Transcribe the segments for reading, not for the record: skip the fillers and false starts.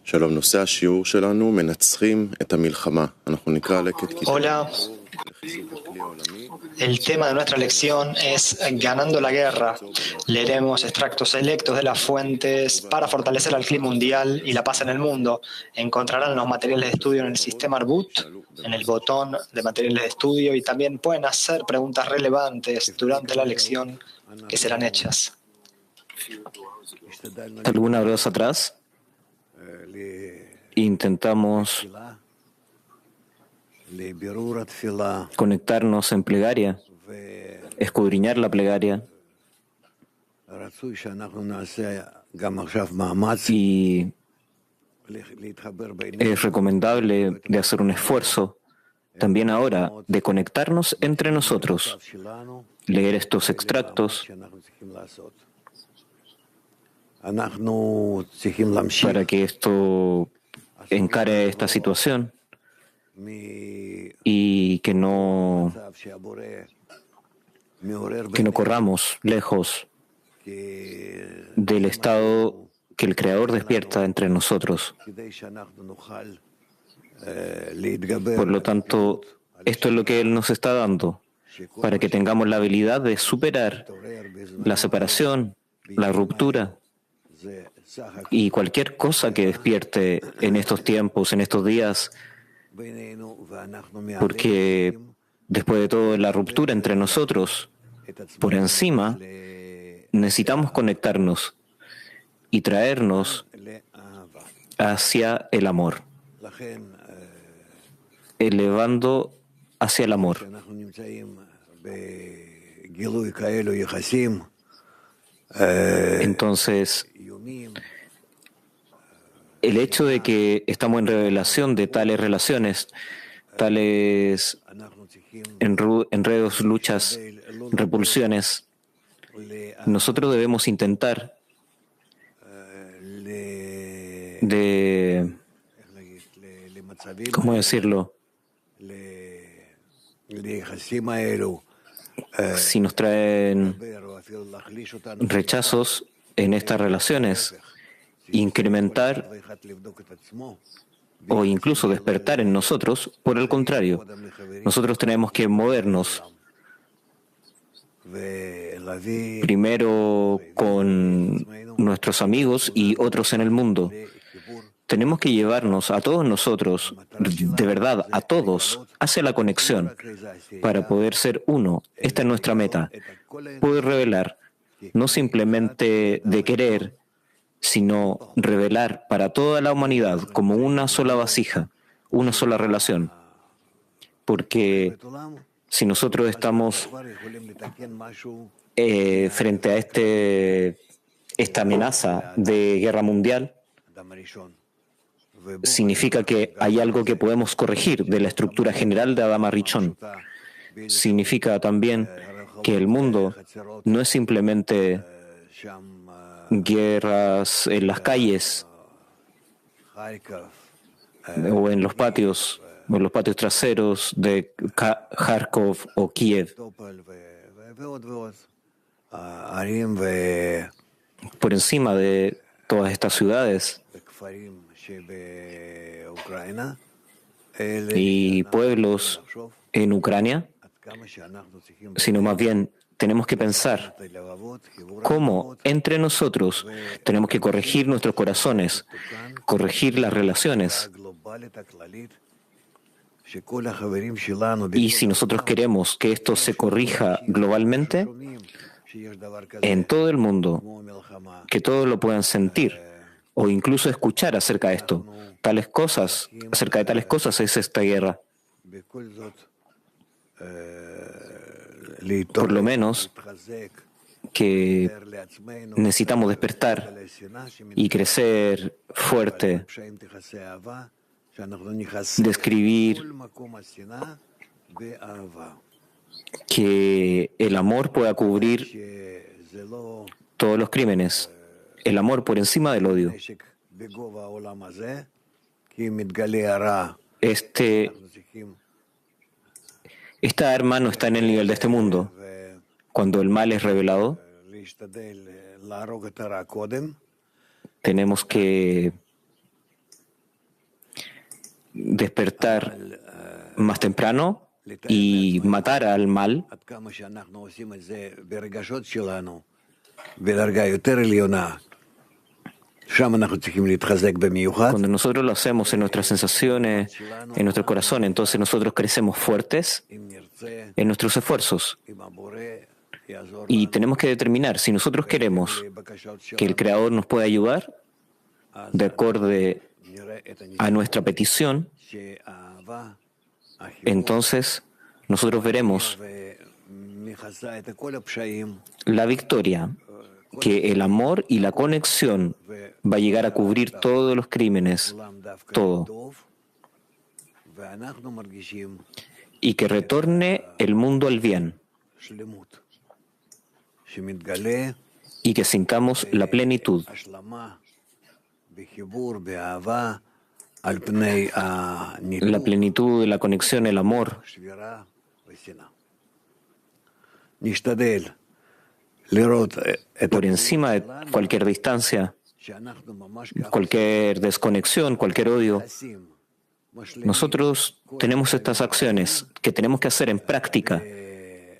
שלום, נושא השיעור שלנו מנצחים את המלחמה. אנחנו נקרא לקט כיתה Hola, לחיזוק הכלי העולמי. el tema de nuestra lección es Ganando la guerra. Leeremos extractos selectos de las fuentes para fortalecer al clima mundial y la paz en el mundo. Encontrarán los materiales de estudio en el sistema Arbut, en el botón de materiales de estudio, y también pueden hacer preguntas relevantes durante la lección que serán hechas. Algunas horas atrás intentamos conectarnos en plegaria, escudriñar la plegaria, y es recomendable de hacer un esfuerzo también ahora de conectarnos entre nosotros, leer estos extractos para que esto encare esta situación y que no corramos lejos del estado que el Creador despierta entre nosotros. Por lo tanto, esto es lo que Él nos está dando, para que tengamos la habilidad de superar la separación, la ruptura y cualquier cosa que despierte en estos tiempos, en estos días, porque después de todo, la ruptura entre nosotros, por encima, necesitamos conectarnos y traernos hacia el amor, elevando hacia el amor. Entonces, el hecho de que estamos en revelación de tales relaciones, tales enredos, luchas, repulsiones, nosotros debemos intentar ¿cómo decirlo? Si nos traen rechazos en estas relaciones, incrementar o incluso despertar en nosotros. Por el contrario, nosotros tenemos que movernos primero con nuestros amigos y otros en el mundo. Tenemos que llevarnos a todos nosotros, de verdad, a todos, hacia la conexión, para poder ser uno. Esta es nuestra meta. Poder revelar, no simplemente de querer, sino revelar para toda la humanidad como una sola vasija, una sola relación. Porque si nosotros estamos frente a esta amenaza de guerra mundial, significa que hay algo que podemos corregir de la estructura general de Adama Rishon. Significa también que el mundo no es simplemente guerras en las calles o en los patios traseros de Kharkov o Kiev. Por encima de todas estas ciudades y pueblos en Ucrania, sino más bien tenemos que pensar cómo entre nosotros tenemos que corregir nuestros corazones, corregir las relaciones. Y si nosotros queremos que esto se corrija globalmente, en todo el mundo, que todos lo puedan sentir o incluso escuchar acerca de esto, acerca de tales cosas es esta guerra. Por lo menos que necesitamos despertar y crecer fuerte, describir que el amor pueda cubrir todos los crímenes, el amor por encima del odio. Esta arma no está en el nivel de este mundo. Cuando el mal es revelado, tenemos que despertar más temprano y matar al mal. Cuando nosotros lo hacemos en nuestras sensaciones, en nuestro corazón, entonces nosotros crecemos fuertes en nuestros esfuerzos. Y tenemos que determinar si nosotros queremos que el Creador nos pueda ayudar de acuerdo a nuestra petición. Entonces nosotros veremos la victoria, que el amor y la conexión va a llegar a cubrir todos los crímenes, todo, y que retorne el mundo al bien, y que sintamos la plenitud, la plenitud de la conexión, el amor. Por encima de cualquier distancia, cualquier desconexión, cualquier odio, nosotros tenemos estas acciones que tenemos que hacer en práctica.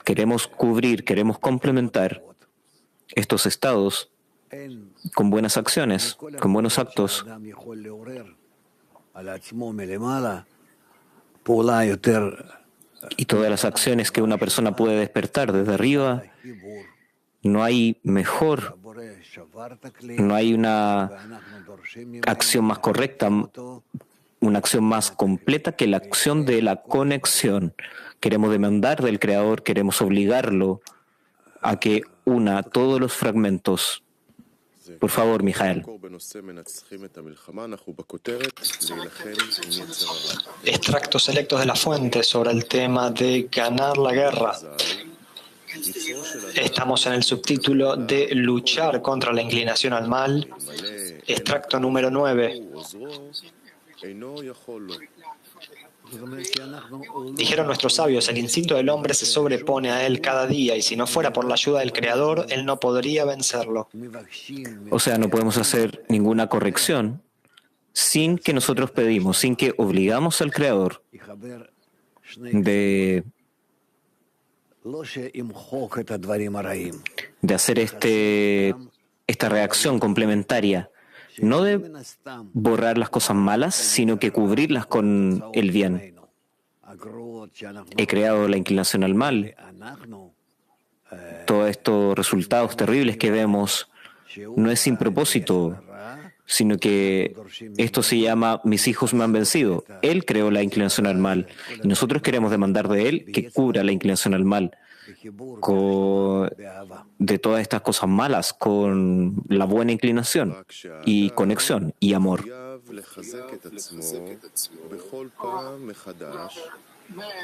Queremos cubrir, queremos complementar estos estados con buenas acciones, con buenos actos. Y todas las acciones que una persona puede despertar desde arriba, no hay mejor, no hay una acción más correcta, una acción más completa que la acción de la conexión. Queremos demandar del Creador, queremos obligarlo a que una todos los fragmentos. Por favor, Mijael. Extractos selectos de la fuente sobre el tema de ganar la guerra. Estamos en el subtítulo de luchar contra la inclinación al mal, extracto número 9. Dijeron nuestros sabios, el instinto del hombre se sobrepone a él cada día y si no fuera por la ayuda del Creador, él no podría vencerlo. O sea, no podemos hacer ninguna corrección sin que nosotros pedimos, sin que obligamos al Creador de hacer esta reacción complementaria, no de borrar las cosas malas, sino que cubrirlas con el bien. He creado la inclinación al mal. Todos estos resultados terribles que vemos no es sin propósito, sino que esto se llama mis hijos me han vencido. Él creó la inclinación al mal y nosotros queremos demandar de él que cubra la inclinación al mal de todas estas cosas malas con la buena inclinación y conexión y amor.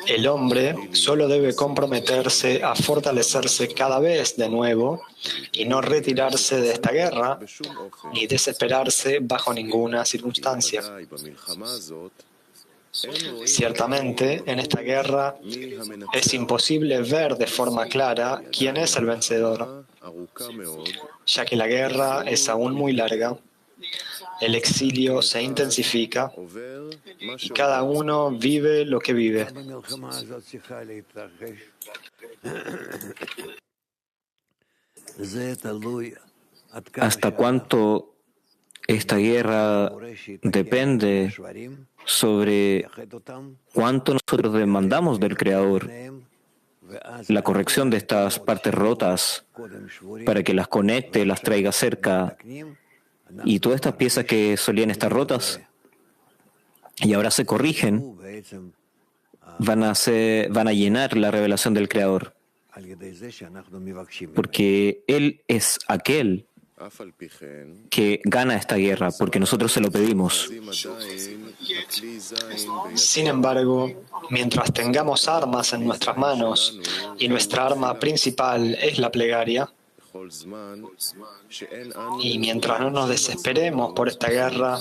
El hombre solo debe comprometerse a fortalecerse cada vez de nuevo y no retirarse de esta guerra ni desesperarse bajo ninguna circunstancia. Ciertamente, en esta guerra es imposible ver de forma clara quién es el vencedor, ya que la guerra es aún muy larga. El exilio se intensifica y cada uno vive lo que vive. ¿Hasta cuánto esta guerra depende sobre cuánto nosotros demandamos del Creador la corrección de estas partes rotas para que las conecte, las traiga cerca? Y todas estas piezas que solían estar rotas y ahora se corrigen, van a llenar la revelación del Creador, porque Él es aquel que gana esta guerra, porque nosotros se lo pedimos. Sin embargo, mientras tengamos armas en nuestras manos y nuestra arma principal es la plegaria, y mientras no nos desesperemos por esta guerra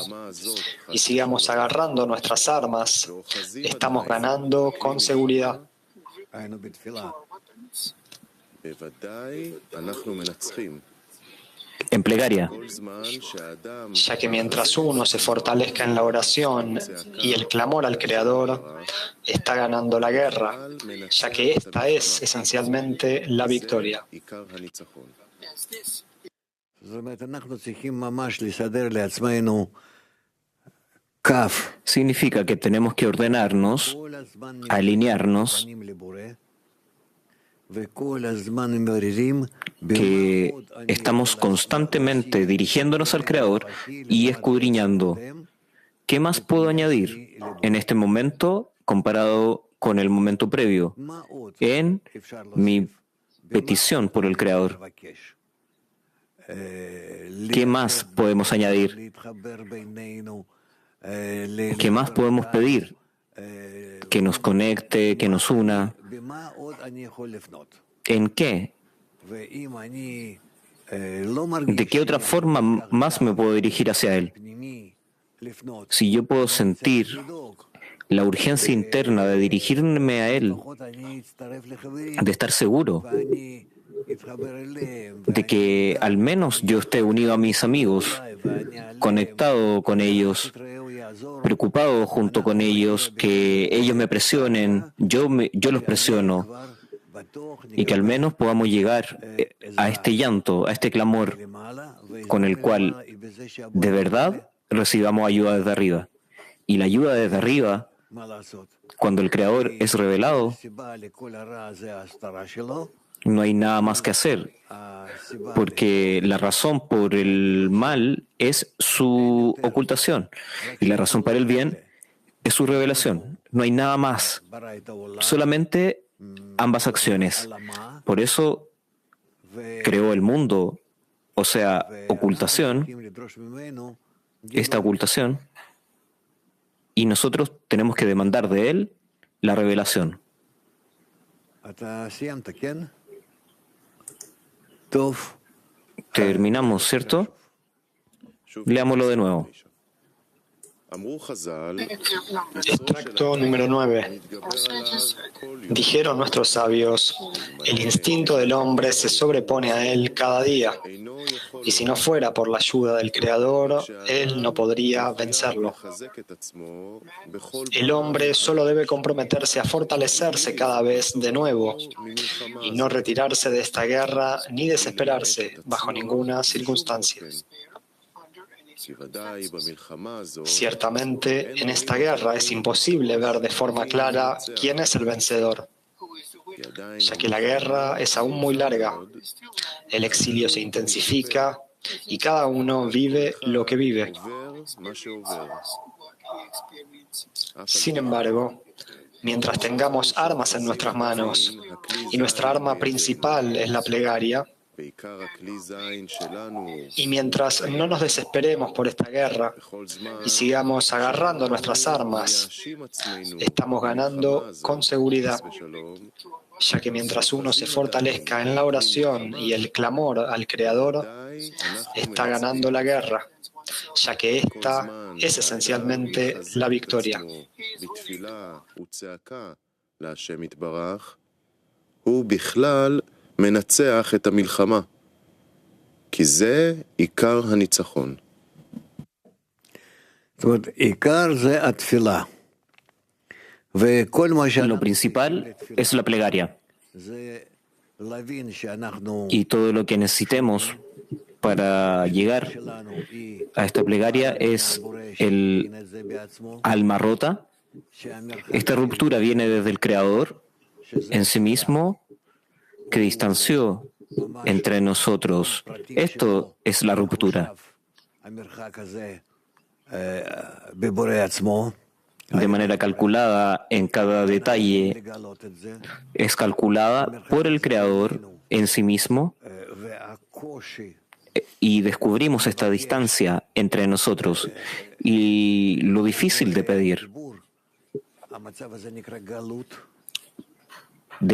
y sigamos agarrando nuestras armas, estamos ganando con seguridad. en plegaria, ya que mientras uno se fortalezca en la oración y el clamor al Creador, está ganando la guerra, ya que esta es esencialmente la victoria. significa que tenemos que ordenarnos, alinearnos, que estamos constantemente dirigiéndonos al Creador y escudriñando. ¿Qué más puedo añadir en este momento comparado con el momento previo en mi petición por el Creador? ¿Qué más podemos añadir? ¿Qué más podemos pedir? Que nos conecte, que nos una. ¿En qué? ¿De qué otra forma más me puedo dirigir hacia Él? Si yo puedo sentir la urgencia interna de dirigirme a Él, de estar seguro de que al menos yo esté unido a mis amigos, conectado con ellos, preocupado junto con ellos, que ellos me presionen, yo los presiono, y que al menos podamos llegar a este llanto, a este clamor, con el cual de verdad recibamos ayuda desde arriba. Y la ayuda desde arriba, cuando el Creador es revelado, no hay nada más que hacer, porque la razón por el mal es su ocultación y la razón para el bien es su revelación. No hay nada más, solamente ambas acciones. Por eso creó el mundo, o sea, ocultación, esta ocultación, y nosotros tenemos que demandar de él la revelación. Terminamos, ¿cierto? Leámoslo de nuevo. Extracto número 9. Dijeron nuestros sabios, el instinto del hombre se sobrepone a él cada día, y si no fuera por la ayuda del Creador, él no podría vencerlo. El hombre solo debe comprometerse a fortalecerse cada vez de nuevo, y no retirarse de esta guerra ni desesperarse bajo ninguna circunstancia. Ciertamente, en esta guerra es imposible ver de forma clara quién es el vencedor, ya que la guerra es aún muy larga. El exilio se intensifica y cada uno vive lo que vive. Sin embargo, mientras tengamos armas en nuestras manos y nuestra arma principal es la plegaria, y mientras no nos desesperemos por esta guerra y sigamos agarrando nuestras armas, estamos ganando con seguridad, ya que mientras uno se fortalezca en la oración y el clamor al Creador, está ganando la guerra, ya que esta es esencialmente la victoria. מנצח את המלחמה, כי זה עיקר הניצחון. Lo principal es la plegaria. Y todo lo que necesitemos para llegar a esta plegaria es el alma rota. Esta ruptura viene desde el Creador en sí mismo, que distanció entre nosotros. Esto es la ruptura. De manera calculada en cada detalle, es calculada por el Creador en sí mismo, y descubrimos esta distancia entre nosotros y lo difícil de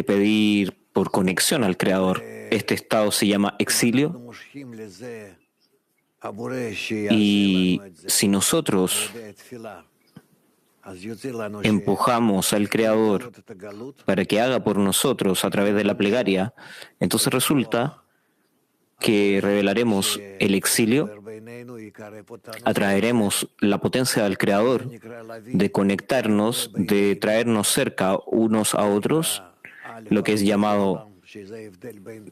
pedir por conexión al Creador. Este estado se llama exilio, y si nosotros empujamos al Creador para que haga por nosotros a través de la plegaria, entonces resulta que revelaremos el exilio, atraeremos la potencia del Creador de conectarnos, de traernos cerca unos a otros, lo que es llamado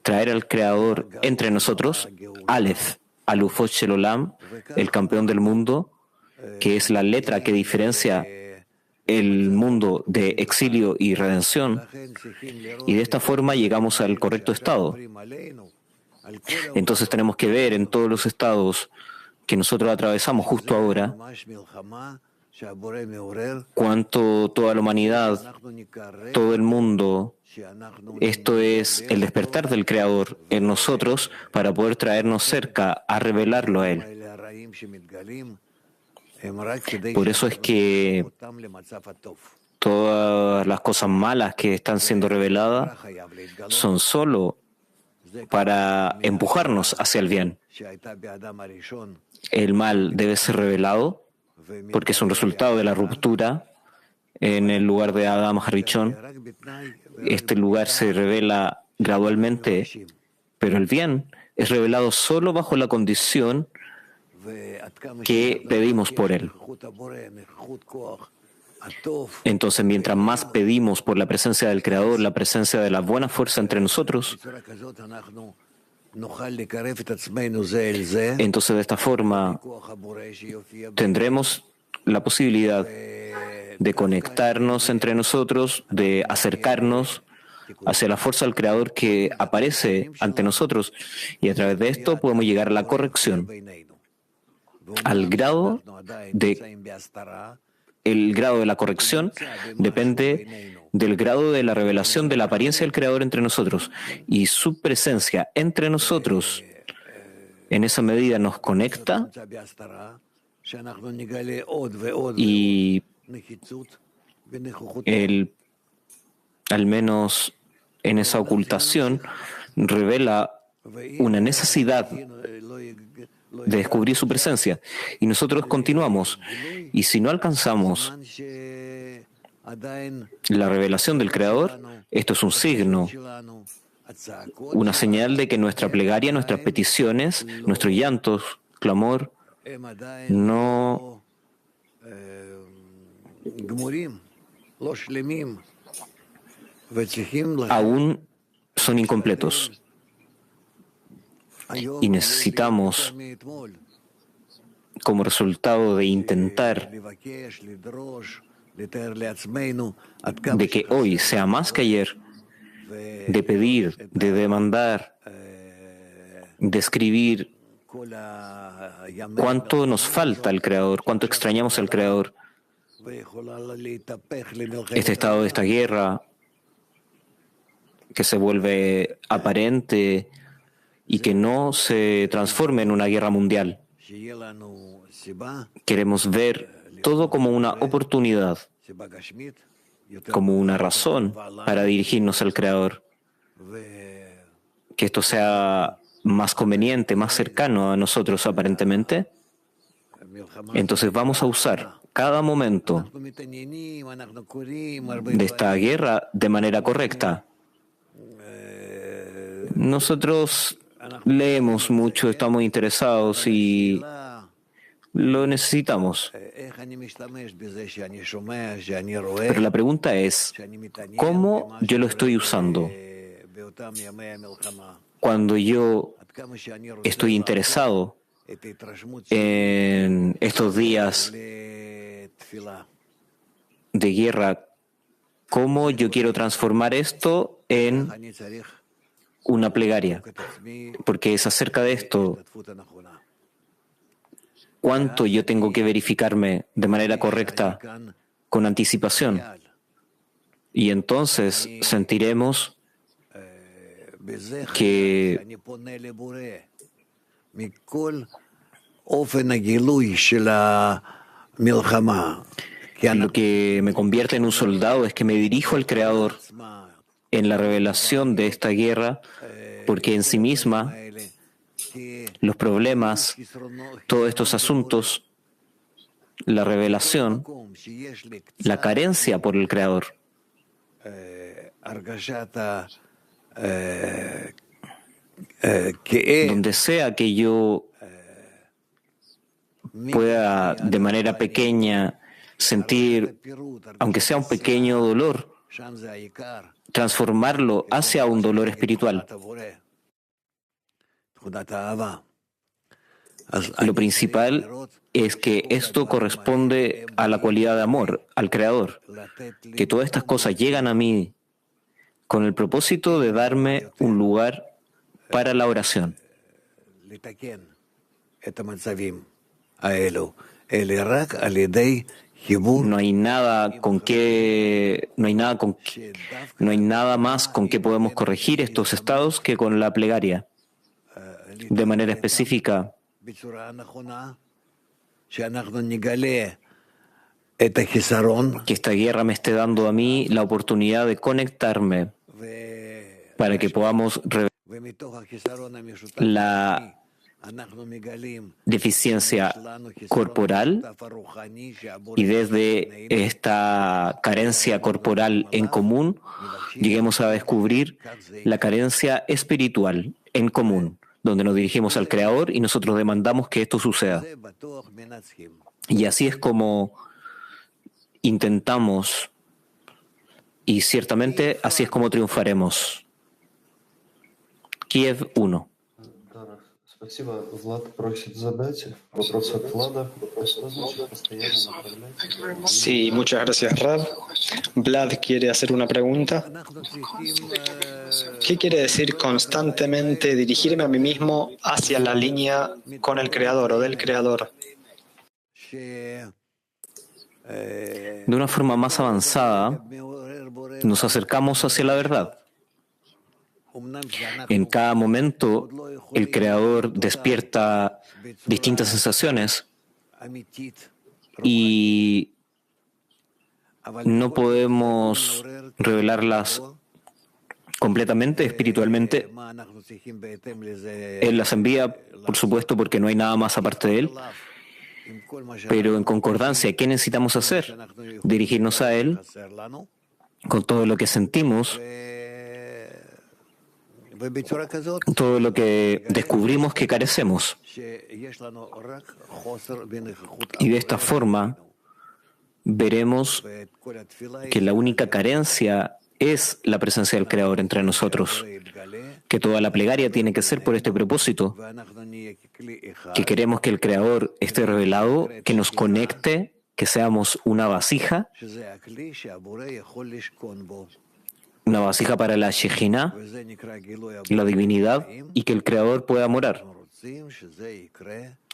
traer al Creador entre nosotros, Aleph, Alufot Shel Olam, el campeón del mundo, que es la letra que diferencia el mundo de exilio y redención, y de esta forma llegamos al correcto estado. Entonces tenemos que ver en todos los estados que nosotros atravesamos justo ahora cuánto toda la humanidad, todo el mundo, esto es el despertar del Creador en nosotros para poder traernos cerca a revelarlo a Él. Por eso es que todas las cosas malas que están siendo reveladas son solo para empujarnos hacia el bien. El mal debe ser revelado porque es un resultado de la ruptura en el lugar de Adam Harishon. Este lugar se revela gradualmente, pero el bien es revelado solo bajo la condición que pedimos por él. Entonces, mientras más pedimos por la presencia del Creador, la presencia de la buena fuerza entre nosotros, entonces de esta forma tendremos la posibilidad de conectarnos entre nosotros, de acercarnos hacia la fuerza del Creador que aparece ante nosotros, y a través de esto podemos llegar a la corrección, al grado de el grado de la corrección depende del grado de la revelación de la apariencia del Creador entre nosotros, y su presencia entre nosotros en esa medida nos conecta, y al menos en esa ocultación revela una necesidad de descubrir su presencia, y nosotros continuamos, y si no alcanzamos la revelación del Creador, esto es un signo, una señal de que nuestra plegaria, nuestras peticiones, nuestros llantos, clamor, no aún son incompletos, y necesitamos, como resultado de intentar de que hoy sea más que ayer, de pedir, de demandar, de escribir cuánto nos falta al Creador, cuánto extrañamos al Creador. Este estado de esta guerra que se vuelve aparente y que no se transforme en una guerra mundial. Queremos ver todo como una oportunidad, como una razón para dirigirnos al Creador. Que esto sea más conveniente, más cercano a nosotros aparentemente. Entonces vamos a usar cada momento de esta guerra de manera correcta. Nosotros leemos mucho, estamos interesados y lo necesitamos. Pero la pregunta es, ¿cómo yo lo estoy usando? Cuando yo estoy interesado en estos días de guerra, ¿cómo yo quiero transformar esto en una plegaria? Porque es acerca de esto. ¿Cuánto yo tengo que verificarme de manera correcta, con anticipación? Y entonces sentiremos que lo que me convierte en un soldado es que me dirijo al Creador en la revelación de esta guerra, porque en sí misma los problemas, todos estos asuntos, la revelación, la carencia por el Creador, donde sea que yo pueda de manera pequeña sentir, aunque sea un pequeño dolor, transformarlo hacia un dolor espiritual. Lo principal es que esto corresponde a la cualidad de amor, al Creador, que todas estas cosas llegan a mí con el propósito de darme un lugar para la oración. No hay nada más con que podemos corregir estos estados que con la plegaria. De manera específica, que esta guerra me esté dando a mí la oportunidad de conectarme para que podamos revelar la deficiencia corporal, y desde esta carencia corporal en común lleguemos a descubrir la carencia espiritual en común, donde nos dirigimos al Creador y nosotros demandamos que esto suceda. Y así es como intentamos, y ciertamente así es como triunfaremos. Kiev 1. Sí, muchas gracias, Rab. Vlad quiere hacer una pregunta. ¿Qué quiere decir constantemente dirigirme a mí mismo hacia la línea con el Creador o del Creador? De una forma más avanzada, nos acercamos hacia la verdad. En cada momento, el Creador despierta distintas sensaciones y no podemos revelarlas completamente, espiritualmente. Él las envía, por supuesto, porque no hay nada más aparte de Él. Pero en concordancia, ¿qué necesitamos hacer? Dirigirnos a Él con todo lo que sentimos, todo lo que descubrimos que carecemos. Y de esta forma veremos que la única carencia es la presencia del Creador entre nosotros, que toda la plegaria tiene que ser por este propósito, que queremos que el Creador esté revelado, que nos conecte, que seamos una vasija para la Shejina, la divinidad, y que el Creador pueda morar.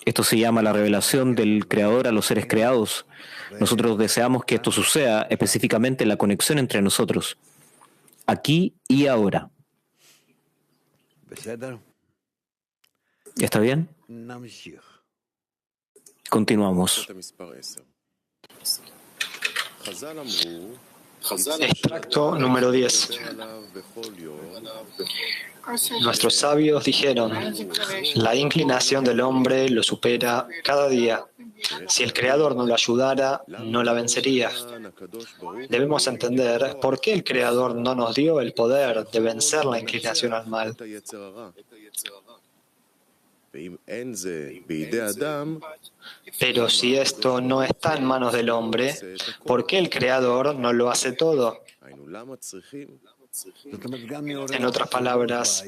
Esto se llama la revelación del Creador a los seres creados. Nosotros deseamos que esto suceda, específicamente la conexión entre nosotros, aquí y ahora. ¿Está bien? Continuamos. Extracto número 10. Nuestros sabios dijeron, la inclinación del hombre lo supera cada día. Si el Creador no lo ayudara, no la vencería. Debemos entender por qué el Creador no nos dio el poder de vencer la inclinación al mal. Pero si esto no está en manos del hombre, ¿por qué el Creador no lo hace todo? En otras palabras,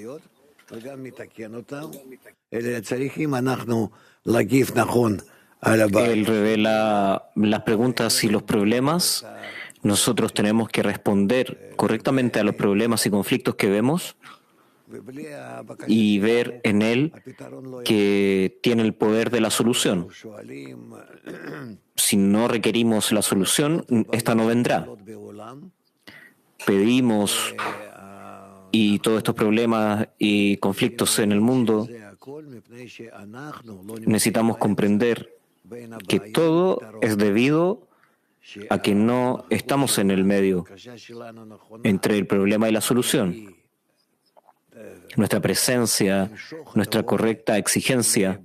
Él revela las preguntas y los problemas. Nosotros tenemos que responder correctamente a los problemas y conflictos que vemos y ver en Él que tiene el poder de la solución. Si no requerimos la solución, esta no vendrá. Pedimos y todos estos problemas y conflictos en el mundo, necesitamos comprender que todo es debido a que no estamos en el medio entre el problema y la solución. Nuestra presencia, nuestra correcta exigencia.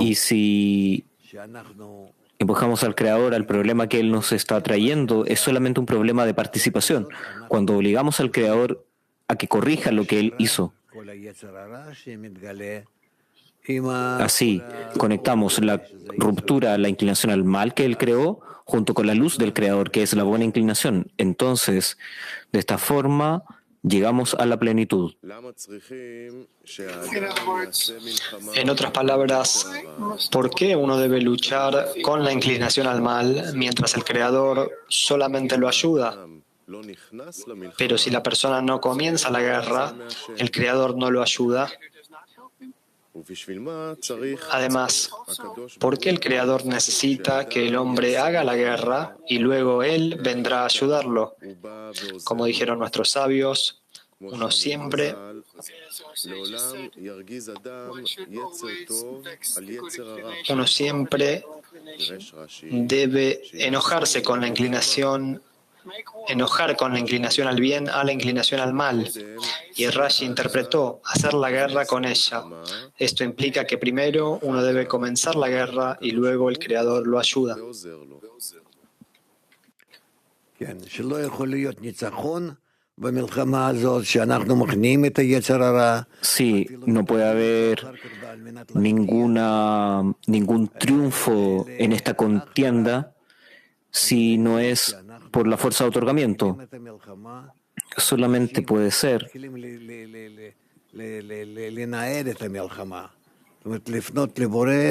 Y si empujamos al Creador al problema que Él nos está trayendo, es solamente un problema de participación. Cuando obligamos al Creador a que corrija lo que Él hizo. Así conectamos la ruptura, la inclinación al mal que Él creó, junto con la luz del Creador, que es la buena inclinación. Entonces, de esta forma, llegamos a la plenitud. En otras palabras, ¿por qué uno debe luchar con la inclinación al mal mientras el Creador solamente lo ayuda? Pero si la persona no comienza la guerra, el Creador no lo ayuda. Además, ¿por qué el Creador necesita que el hombre haga la guerra y luego Él vendrá a ayudarlo? Como dijeron nuestros sabios, uno siempre debe enojar con la inclinación al bien a la inclinación al mal. Y Rashi interpretó hacer la guerra con ella. Esto implica que primero uno debe comenzar la guerra y luego el Creador lo ayuda. Sí, no puede haber ningún triunfo en esta contienda si no es por la fuerza de otorgamiento. Solamente puede ser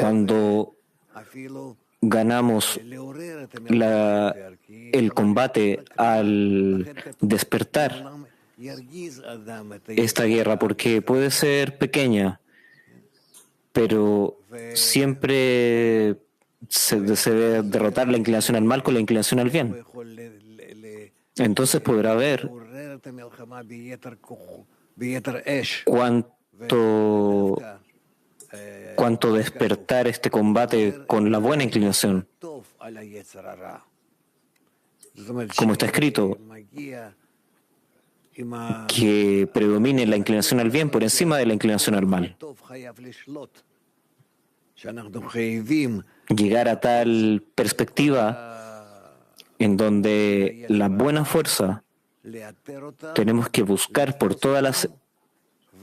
cuando ganamos el combate al despertar esta guerra, porque puede ser pequeña, pero siempre se debe derrotar la inclinación al mal con la inclinación al bien. Entonces podrá ver cuánto despertar este combate con la buena inclinación. Como está escrito, que predomine la inclinación al bien por encima de la inclinación al mal. Llegar a tal perspectiva en donde la buena fuerza tenemos que buscar por todas las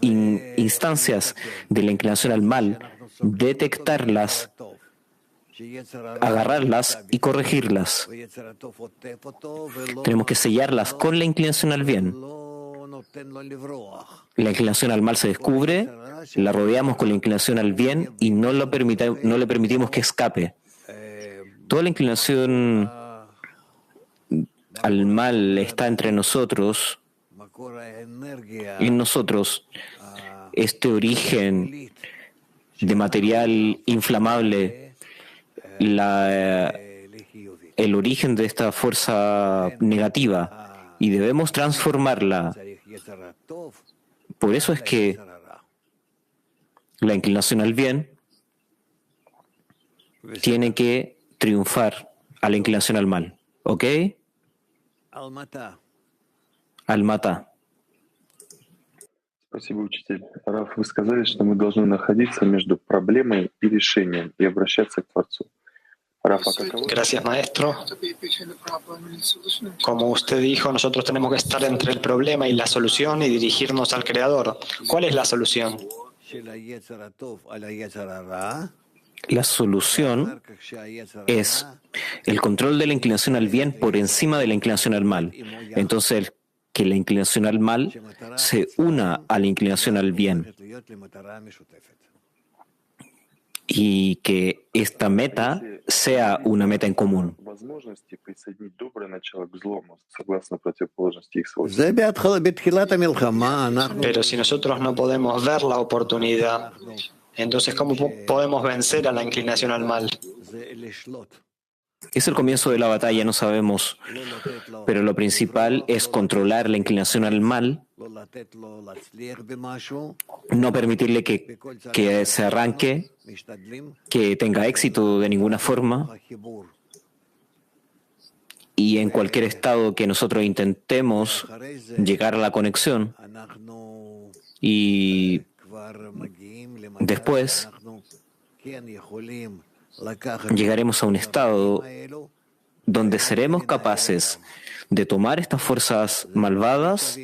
instancias de la inclinación al mal, detectarlas, agarrarlas y corregirlas. Tenemos que sellarlas con la inclinación al bien. La inclinación al mal se descubre, la rodeamos con la inclinación al bien y no le permitimos que escape. Toda la inclinación al mal está entre nosotros, en nosotros. Este origen de material inflamable, el origen de esta fuerza negativa, y debemos transformarla. Por eso es que la inclinación al bien tiene que triunfar a la inclinación al mal. ¿Ok? Al-Mata. Спасибо, учитель. Раф, вы сказали, что мы должны находиться между проблемой и решением и обращаться к Творцу. Gracias, maestro. Como usted dijo, nosotros tenemos que estar entre el problema y la solución y dirigirnos al Creador. ¿Cuál es la solución? La solución es el control de la inclinación al bien por encima de la inclinación al mal. Entonces, que la inclinación al mal se una a la inclinación al bien. Y que esta meta sea una meta en común. Pero si nosotros no podemos ver la oportunidad, entonces ¿cómo podemos vencer a la inclinación al mal? Es el comienzo de la batalla, no sabemos, pero lo principal es controlar la inclinación al mal, no permitirle que se arranque, que tenga éxito de ninguna forma, y en cualquier estado que nosotros intentemos llegar a la conexión, y después llegaremos a un estado donde seremos capaces de tomar estas fuerzas malvadas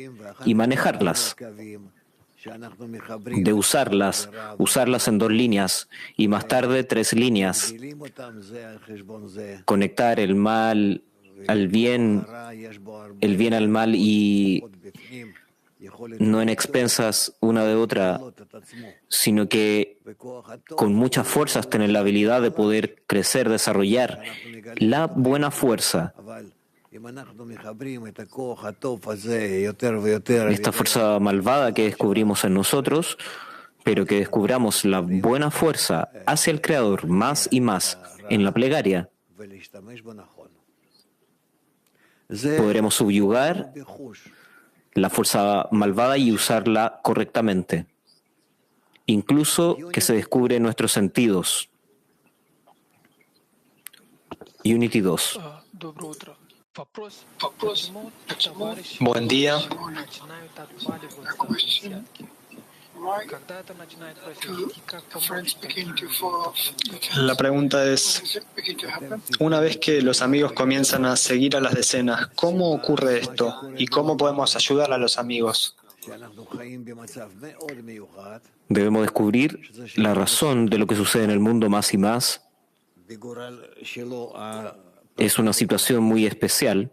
y manejarlas, de usarlas en 2 líneas y más tarde 3 líneas, conectar el mal al bien, el bien al mal y no en expensas una de otra, sino que con muchas fuerzas tener la habilidad de poder crecer, desarrollar la buena fuerza. Esta fuerza malvada que descubrimos en nosotros, pero que descubramos la buena fuerza hacia el Creador más y más en la plegaria, podremos subyugar la fuerza malvada y usarla correctamente, incluso que se descubre en nuestros sentidos. Unity 2. Buen día. La pregunta es, una vez que los amigos comienzan a seguir a las decenas, ¿cómo ocurre esto? ¿Y cómo podemos ayudar a los amigos? Debemos descubrir la razón de lo que sucede en el mundo más y más. Es una situación muy especial.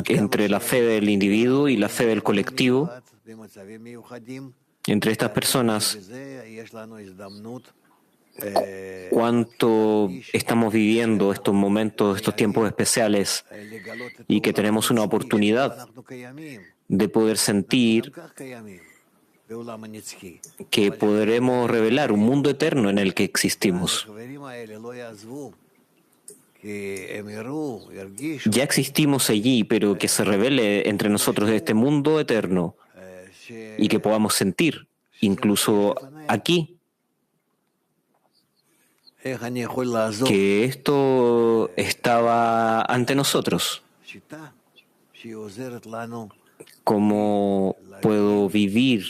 Entre la fe del individuo y la fe del colectivo, entre estas personas, cuánto estamos viviendo estos momentos, estos tiempos especiales, y que tenemos una oportunidad de poder sentir que podremos revelar un mundo eterno en el que existimos. Ya existimos allí, pero que se revele entre nosotros este mundo eterno y que podamos sentir, incluso aquí, que esto estaba ante nosotros. ¿Cómo puedo vivir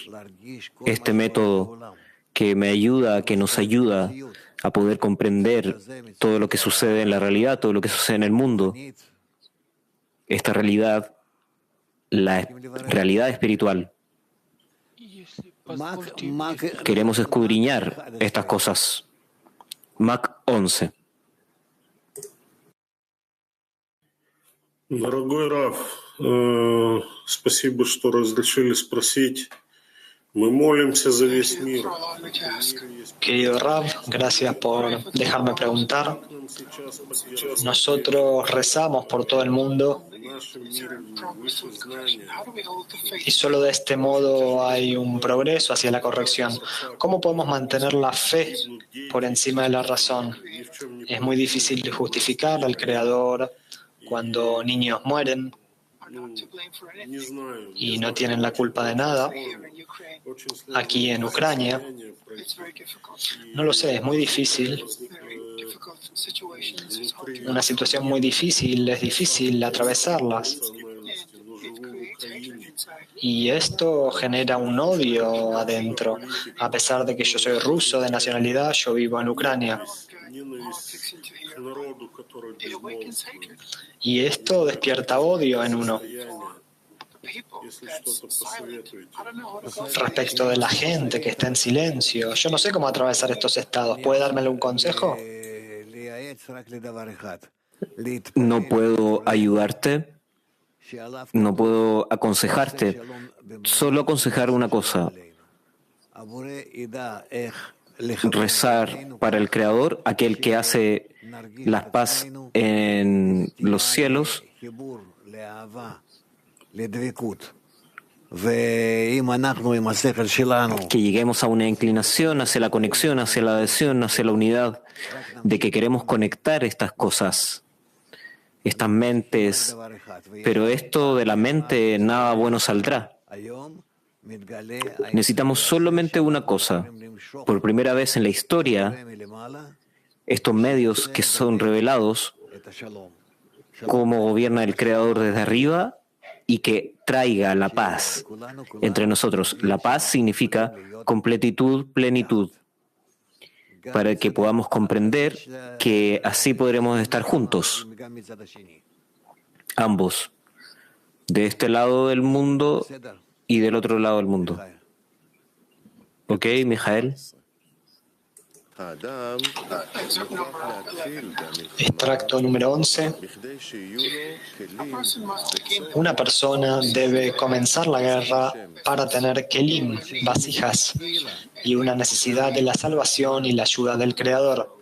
este método que me ayuda, que nos ayuda a poder comprender todo lo que sucede en la realidad, todo lo que sucede en el mundo? Esta realidad, la realidad espiritual. Queremos escudriñar estas cosas. Mac 11. Дорогой Раф, спасибо, что разрешили спросить. Мы молимся за весь мир. Querido Rav, gracias por dejarme preguntar. Nosotros rezamos por todo el mundo y solo de este modo hay un progreso hacia la corrección. ¿Cómo podemos mantener la fe por encima de la razón? Es muy difícil de justificar al Creador cuando niños mueren y no tienen la culpa de nada. Aquí en Ucrania, no lo sé, es muy difícil. Una situación muy difícil, es difícil atravesarlas. Y esto genera un odio adentro. A pesar de que yo soy ruso de nacionalidad, yo vivo en Ucrania. Y esto despierta odio en uno. Respecto de la gente que está en silencio, yo no sé cómo atravesar estos estados. ¿Puede darme algún consejo? No puedo ayudarte, no puedo aconsejarte, solo aconsejar una cosa: rezar para el Creador, aquel que hace la paz en los cielos, que lleguemos a una inclinación hacia la conexión, hacia la adhesión, hacia la unidad, de que queremos conectar estas cosas, estas mentes, pero esto de la mente nada bueno saldrá. Necesitamos solamente una cosa. Por primera vez en la historia, estos medios que son revelados, cómo gobierna el Creador desde arriba y que traiga la paz entre nosotros. La paz significa completitud, plenitud, para que podamos comprender que así podremos estar juntos, ambos, de este lado del mundo y del otro lado del mundo. ¿Ok, Mijael? Extracto número 11. Una persona debe comenzar la guerra para tener kelim, vasijas, y una necesidad de la salvación y la ayuda del Creador.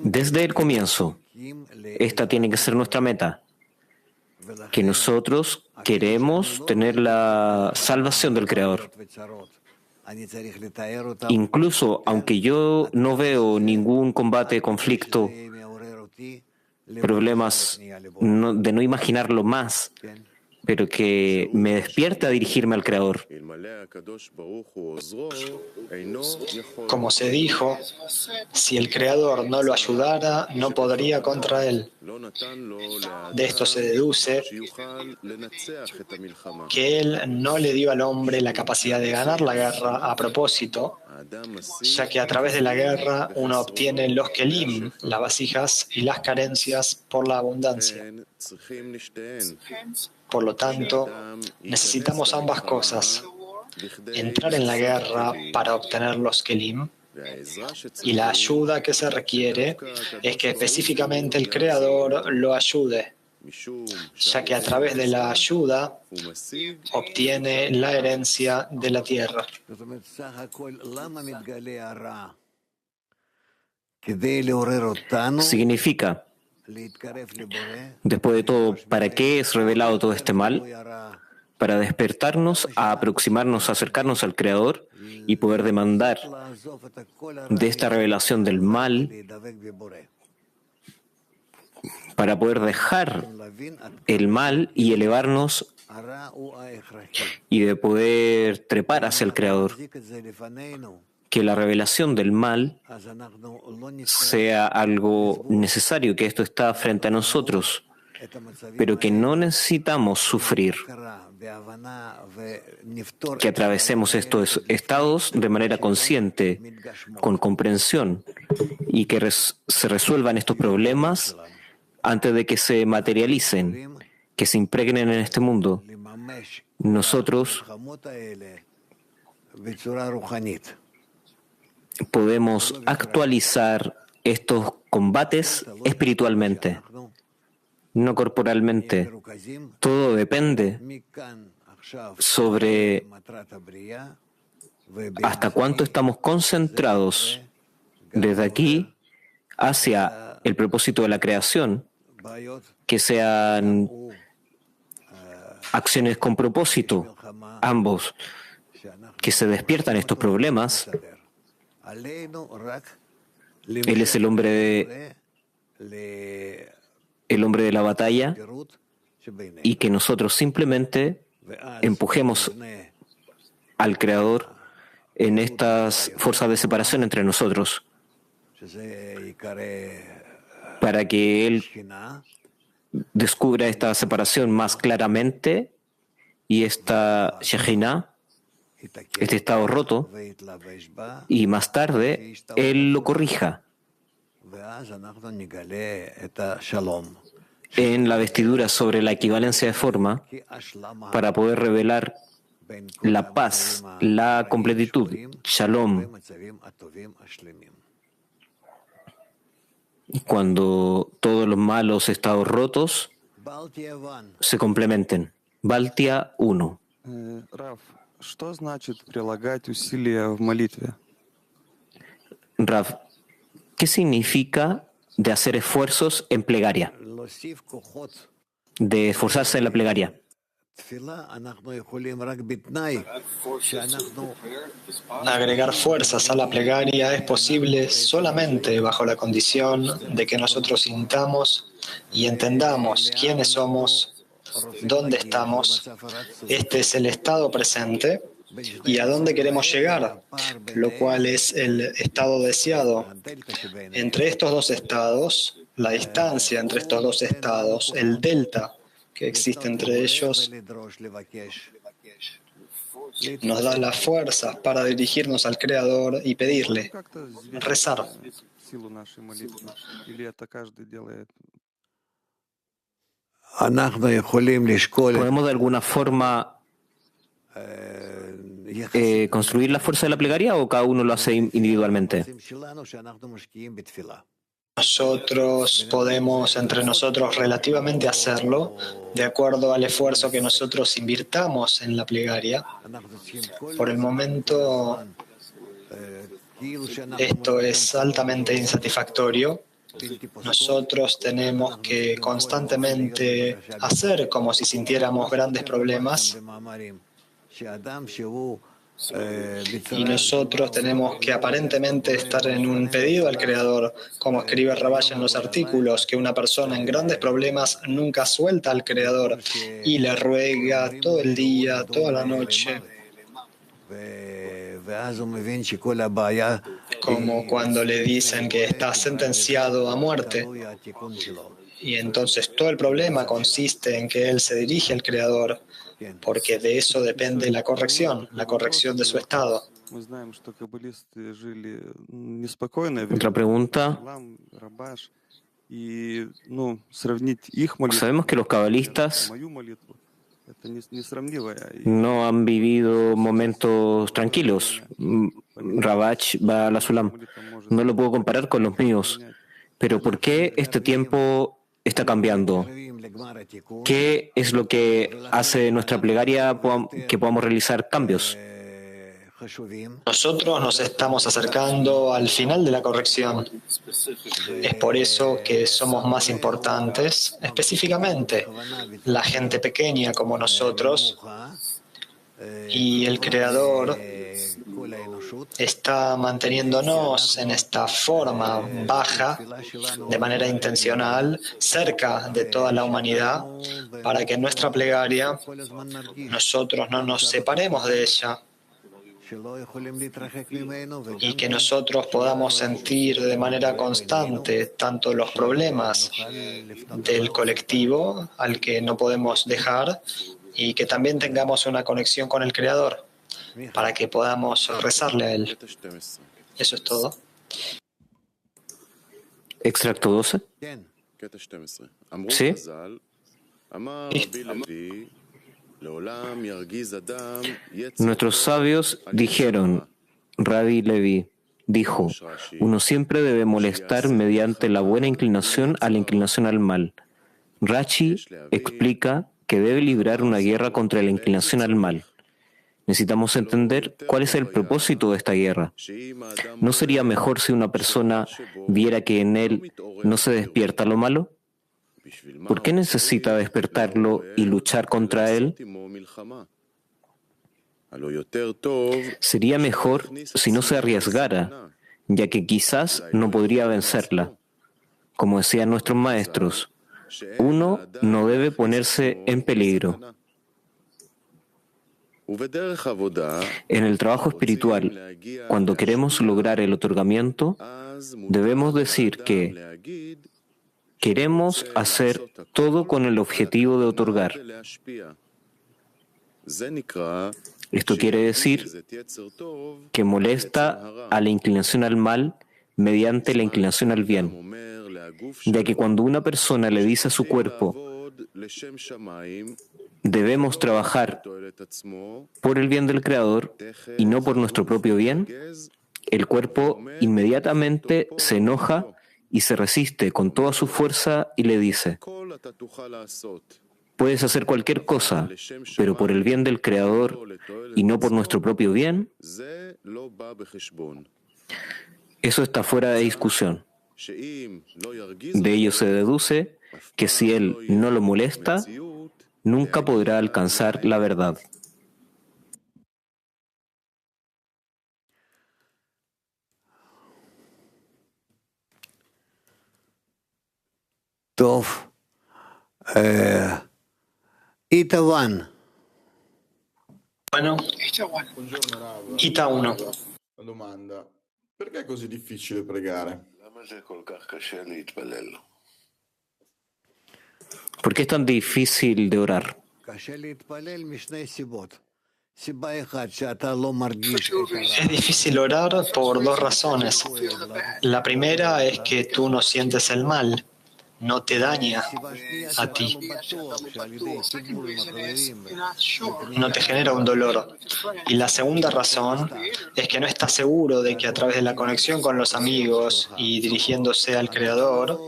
Desde el comienzo, esta tiene que ser nuestra meta, que nosotros queremos tener la salvación del Creador. Incluso aunque yo no veo ningún combate, conflicto, problemas de no imaginarlo más, pero que me despierte a dirigirme al Creador. Como se dijo, si el Creador no lo ayudara, no podría contra él. De esto se deduce que él no le dio al hombre la capacidad de ganar la guerra a propósito, ya que a través de la guerra uno obtiene los kelim, las vasijas y las carencias por la abundancia. Por lo tanto, necesitamos ambas cosas: entrar en la guerra para obtener los kelim, y la ayuda que se requiere es que específicamente el Creador lo ayude, ya que a través de la ayuda obtiene la herencia de la tierra. Significa, después de todo, ¿para qué es revelado todo este mal? Para despertarnos, a aproximarnos, a acercarnos al Creador y poder demandar de esta revelación del mal, para poder dejar el mal y elevarnos y de poder trepar hacia el Creador. Que la revelación del mal sea algo necesario, que esto está frente a nosotros, pero que no necesitamos sufrir, que atravesemos estos estados de manera consciente, con comprensión, y que se resuelvan estos problemas antes de que se materialicen, que se impregnen en este mundo. Nosotros podemos actualizar estos combates espiritualmente, no corporalmente. Todo depende sobre hasta cuánto estamos concentrados desde aquí hacia el propósito de la creación, que sean acciones con propósito, ambos, que se despiertan estos problemas. Él es el hombre de la batalla, y que nosotros simplemente empujemos al Creador en estas fuerzas de separación entre nosotros, para que Él descubra esta separación más claramente y esta Shekhinah, este estado roto, y más tarde Él lo corrija en la vestidura sobre la equivalencia de forma, para poder revelar la paz, la completitud, Shalom, cuando todos los malos estados rotos se complementen. Baltia 1. Rav, ¿qué significa de hacer esfuerzos en plegaria? De esforzarse en la plegaria. Agregar fuerzas a la plegaria es posible solamente bajo la condición de que nosotros sintamos y entendamos quiénes somos, dónde estamos. Este es el estado presente y a dónde queremos llegar, lo cual es el estado deseado. Entre estos dos estados, la distancia entre estos dos estados, el delta que existe entre ellos nos da las fuerzas para dirigirnos al Creador y pedirle, rezar. ¿Podemos de alguna forma construir la fuerza de la plegaria o cada uno lo hace individualmente? Nosotros podemos entre nosotros relativamente hacerlo de acuerdo al esfuerzo que nosotros invirtamos en la plegaria. Por el momento, esto es altamente insatisfactorio. Nosotros tenemos que constantemente hacer como si sintiéramos grandes problemas. Y nosotros tenemos que aparentemente estar en un pedido al Creador, como escribe Rabash en los artículos, que una persona en grandes problemas nunca suelta al Creador y le ruega todo el día, toda la noche. Como cuando le dicen que está sentenciado a muerte. Y entonces todo el problema consiste en que él se dirige al Creador, porque de eso depende la corrección de su estado. Otra pregunta. Sabemos que los cabalistas no han vivido momentos tranquilos. Rabach va a la Sulam. No lo puedo comparar con los míos. Pero ¿por qué este tiempo está cambiando? ¿Qué es lo que hace nuestra plegaria que podamos realizar cambios? Nosotros nos estamos acercando al final de la corrección. Es por eso que somos más importantes, específicamente la gente pequeña como nosotros, y el Creador está manteniéndonos en esta forma baja, de manera intencional, cerca de toda la humanidad, para que en nuestra plegaria nosotros no nos separemos de ella y que nosotros podamos sentir de manera constante tanto los problemas del colectivo al que no podemos dejar y que también tengamos una conexión con el Creador para que podamos rezarle a Él. Eso es todo. Extracto 12. Sí. Nuestros sabios dijeron, Rabbi Levi dijo, uno siempre debe molestar mediante la buena inclinación a la inclinación al mal. Rashi explica que debe librar una guerra contra la inclinación al mal. Necesitamos entender cuál es el propósito de esta guerra. ¿No sería mejor si una persona viera que en él no se despierta lo malo? ¿Por qué necesita despertarlo y luchar contra él? Sería mejor si no se arriesgara, ya que quizás no podría vencerla. Como decían nuestros maestros, uno no debe ponerse en peligro. En el trabajo espiritual, cuando queremos lograr el otorgamiento, debemos decir que queremos hacer todo con el objetivo de otorgar. Esto quiere decir que molesta a la inclinación al mal mediante la inclinación al bien, ya que cuando una persona le dice a su cuerpo, debemos trabajar por el bien del Creador y no por nuestro propio bien, el cuerpo inmediatamente se enoja y se resiste con toda su fuerza y le dice, puedes hacer cualquier cosa, pero por el bien del Creador y no por nuestro propio bien, eso está fuera de discusión. De ello se deduce que si él no lo molesta, nunca podrá alcanzar la verdad. Ita1. Bueno, Ita 1. Domanda. Perché è così difficile pregare? ¿Por qué es tan difícil de orar? Es difícil orar por dos razones. La primera es que tú no sientes el mal, no te daña a ti, no te genera un dolor. Y la segunda razón es que no estás seguro de que a través de la conexión con los amigos y dirigiéndose al Creador,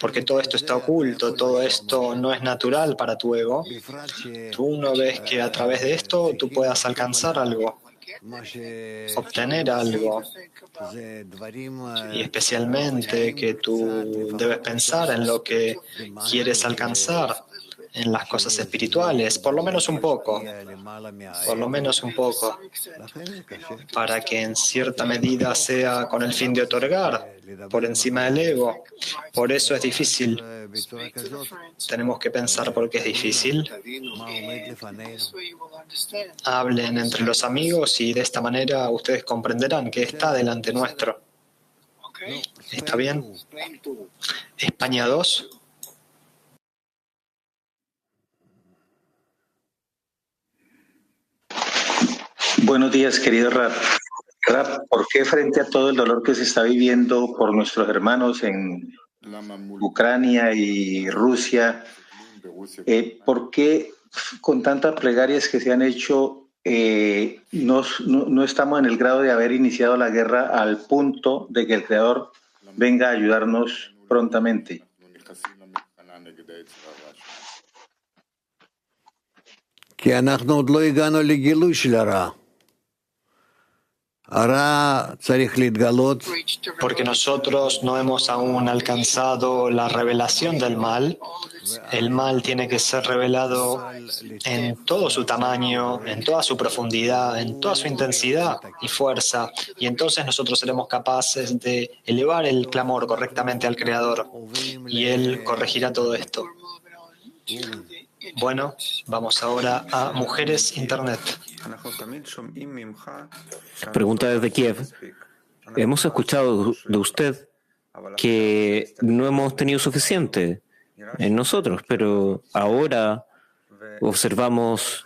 porque todo esto está oculto, todo esto no es natural para tu ego, tú no ves que a través de esto tú puedas alcanzar algo, obtener algo, y especialmente que tú debes pensar en lo que quieres alcanzar, en las cosas espirituales, por lo menos un poco, para que en cierta medida sea con el fin de otorgar por encima del ego. Por eso es difícil. Tenemos que pensar por qué es difícil. Hablen entre los amigos y de esta manera ustedes comprenderán que está delante nuestro. ¿Está bien? España 2. Buenos días, querido Rab. Rab, ¿por qué frente a todo el dolor que se está viviendo por nuestros hermanos en Ucrania y Rusia, por qué con tantas plegarias que se han hecho no estamos en el grado de haber iniciado la guerra al punto de que el Creador venga a ayudarnos prontamente? Porque nosotros no hemos aún alcanzado la revelación del mal. El mal tiene que ser revelado en todo su tamaño, en toda su profundidad, en toda su intensidad y fuerza. Y entonces nosotros seremos capaces de elevar el clamor correctamente al Creador. Y Él corregirá todo esto. Bueno, vamos ahora a Mujeres Internet. Pregunta desde Kiev. Hemos escuchado de usted que no hemos tenido suficiente en nosotros, pero ahora observamos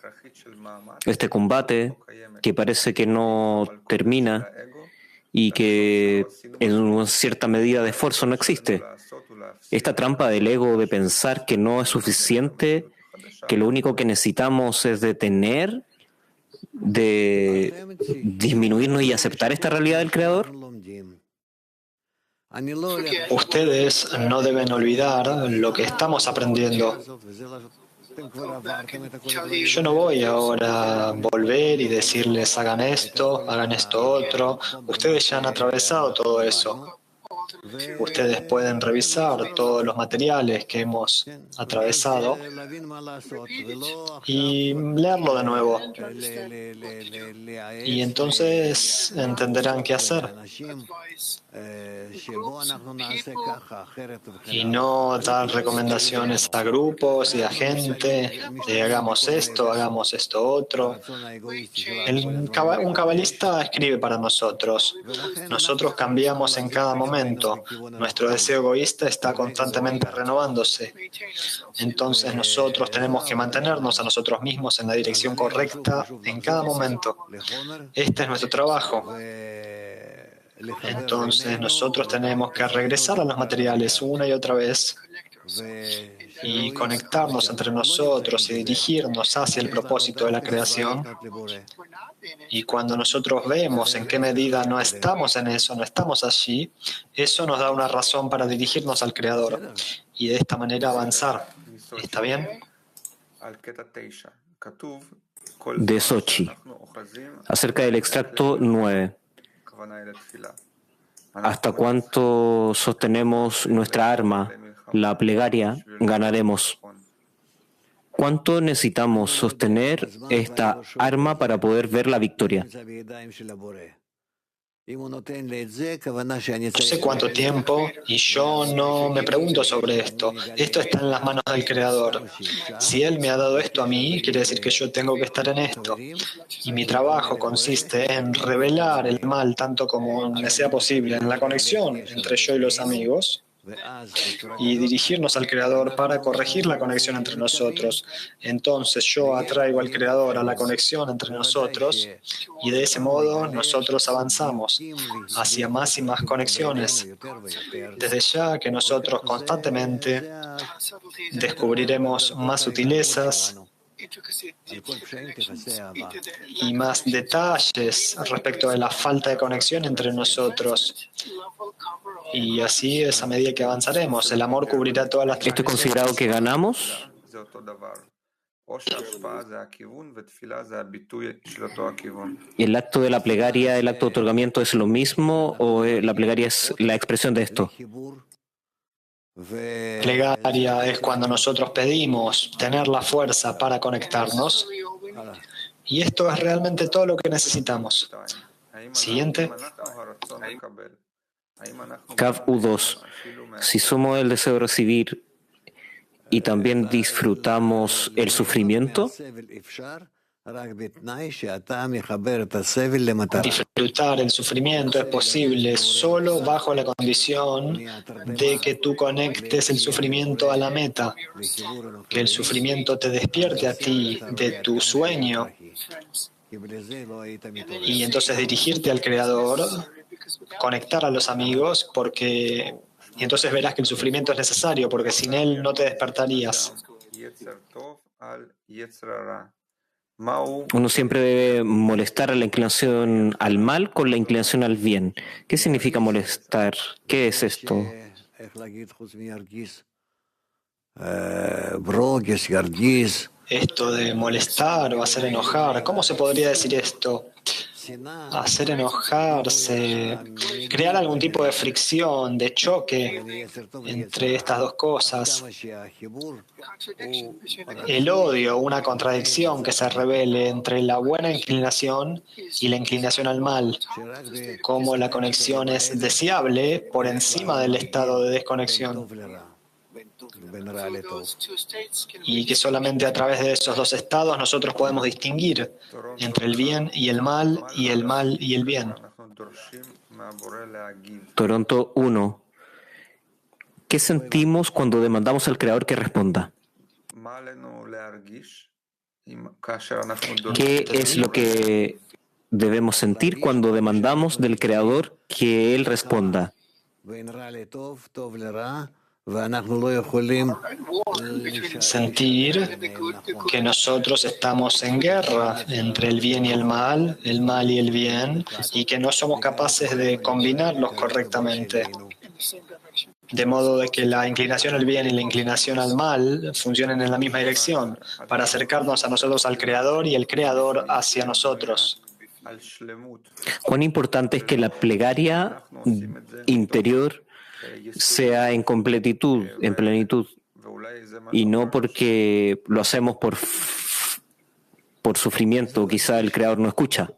este combate que parece que no termina y que en una cierta medida de esfuerzo no existe. Esta trampa del ego de pensar que no es suficiente, que lo único que necesitamos es detener, de disminuirnos y aceptar esta realidad del Creador. Ustedes no deben olvidar lo que estamos aprendiendo. Yo no voy ahora a volver y decirles hagan esto otro. Ustedes ya han atravesado todo eso. Ustedes pueden revisar todos los materiales que hemos atravesado y leerlo de nuevo. Y entonces entenderán qué hacer. Y no dar recomendaciones a grupos y a gente de hagamos esto otro. Un cabalista escribe para nosotros. Nosotros cambiamos en cada momento. Nuestro deseo egoísta está constantemente renovándose. Entonces nosotros tenemos que mantenernos a nosotros mismos en la dirección correcta en cada momento. Este es nuestro trabajo. Entonces nosotros tenemos que regresar a los materiales una y otra vez y conectarnos entre nosotros y dirigirnos hacia el propósito de la creación. Y cuando nosotros vemos en qué medida no estamos en eso, no estamos allí, eso nos da una razón para dirigirnos al Creador y de esta manera avanzar. ¿Está bien? De Sochi, acerca del extracto 9. ¿Hasta cuánto sostenemos nuestra arma, la plegaria, ganaremos? ¿Cuánto necesitamos sostener esta arma para poder ver la victoria? No sé cuánto tiempo y yo no me pregunto sobre esto. Esto está en las manos del Creador. Si Él me ha dado esto a mí, quiere decir que yo tengo que estar en esto. Y mi trabajo consiste en revelar el mal tanto como me sea posible en la conexión entre yo y los amigos. y dirigirnos al Creador para corregir la conexión entre nosotros. Entonces yo atraigo al Creador a la conexión entre nosotros y de ese modo nosotros avanzamos hacia más y más conexiones. Desde ya que nosotros constantemente descubriremos más sutilezas y más detalles respecto de la falta de conexión entre nosotros. Y así es a medida que avanzaremos. El amor cubrirá todas las ¿Esto es considerado que ganamos? ¿El acto de la plegaria, el acto de otorgamiento es lo mismo o la plegaria es la expresión de esto? Plegaria es cuando nosotros pedimos tener la fuerza para conectarnos. Y esto es realmente todo lo que necesitamos. Siguiente. Cav U2. Si somos el deseo de recibir y también disfrutamos el sufrimiento, disfrutar el sufrimiento es posible solo bajo la condición de que tú conectes el sufrimiento a la meta, que el sufrimiento te despierte a ti de tu sueño y entonces dirigirte al Creador, conectar a los amigos, y entonces verás que el sufrimiento es necesario, porque sin él no te despertarías. Uno siempre debe molestar a la inclinación al mal con la inclinación al bien. ¿Qué significa molestar? ¿Qué es esto? Esto de molestar o hacer enojar, ¿cómo se podría decir esto? Hacer enojarse, crear algún tipo de fricción, de choque entre estas dos cosas. El odio, una contradicción que se revele entre la buena inclinación y la inclinación al mal. Como la conexión es deseable por encima del estado de desconexión. Y que solamente a través de esos dos estados nosotros podemos distinguir entre el bien y el mal y el bien. Toronto 1. ¿Qué sentimos cuando demandamos al Creador que responda? ¿Qué es lo que debemos sentir cuando demandamos del Creador que Él responda? Sentir que nosotros estamos en guerra entre el bien y el mal y el bien, y que no somos capaces de combinarlos correctamente. De modo de que la inclinación al bien y la inclinación al mal funcionen en la misma dirección, para acercarnos a nosotros al Creador y el Creador hacia nosotros. ¿Cuán importante es que la plegaria interior sea en completitud, en plenitud, y no porque lo hacemos por sufrimiento? Quizá el Creador no escucha.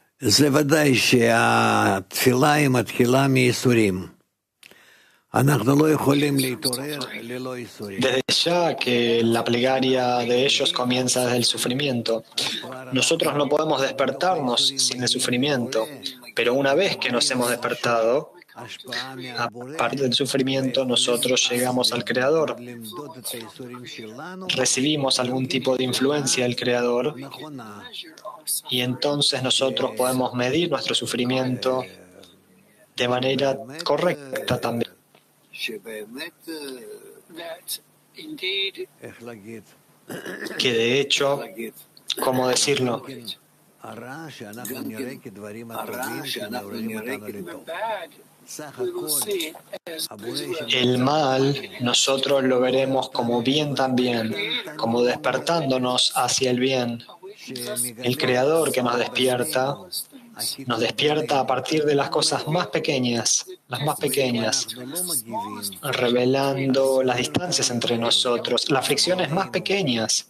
Desde ya que la plegaria de ellos comienza desde el sufrimiento. Nosotros no podemos despertarnos sin el sufrimiento, pero una vez que nos hemos despertado, aparte del sufrimiento, nosotros llegamos al Creador. Recibimos algún tipo de influencia del Creador y entonces nosotros podemos medir nuestro sufrimiento de manera correcta también. Que de hecho, ¿cómo decirlo? El mal nosotros lo veremos como bien también, como despertándonos hacia el bien. El Creador que nos despierta a partir de las cosas más pequeñas, revelando las distancias entre nosotros, las fricciones más pequeñas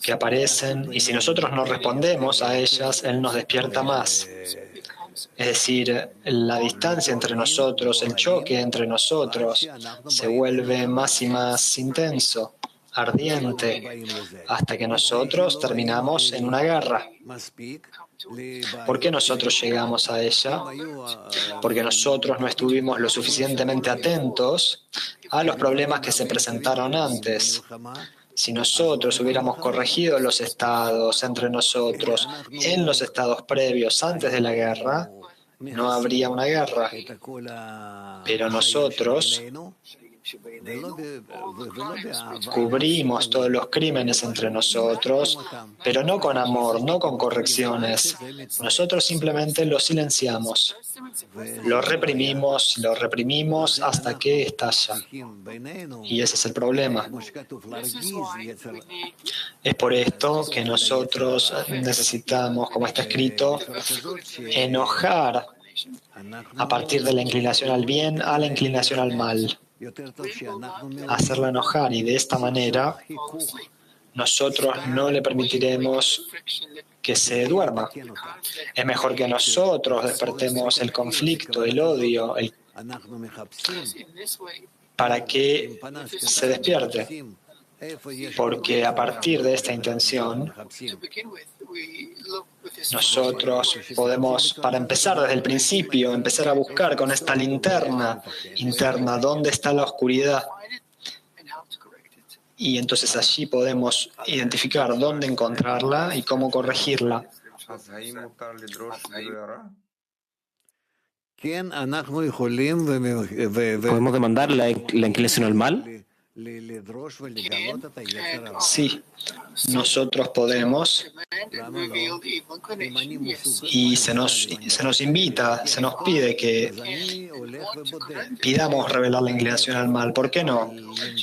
que aparecen, y si nosotros no respondemos a ellas, Él nos despierta más. Es decir, la distancia entre nosotros, el choque entre nosotros, se vuelve más y más intenso. ardiente hasta que nosotros terminamos en una guerra. ¿Por qué nosotros llegamos a ella? Porque nosotros no estuvimos lo suficientemente atentos a los problemas que se presentaron antes. Si nosotros hubiéramos corregido los estados entre nosotros en los estados previos antes de la guerra, no habría una guerra. Pero nosotros cubrimos todos los crímenes entre nosotros, pero no con amor, no con correcciones. Nosotros simplemente lo silenciamos, lo reprimimos hasta que estalla. Y ese es el problema. Es por esto que nosotros necesitamos, como está escrito, enojar a partir de la inclinación al bien a la inclinación al mal. Hacerla enojar, y de esta manera nosotros no le permitiremos que se duerma. Es mejor que nosotros despertemos el conflicto, el odio, para que se despierte. Porque a partir de esta intención, nosotros podemos, para empezar desde el principio, empezar a buscar con esta linterna interna dónde está la oscuridad. Y entonces allí podemos identificar dónde encontrarla y cómo corregirla. ¿Podemos demandar la inclinación al mal? Sí, nosotros podemos, y se nos invita, se nos pide que pidamos revelar la inclinación al mal. ¿Por qué no?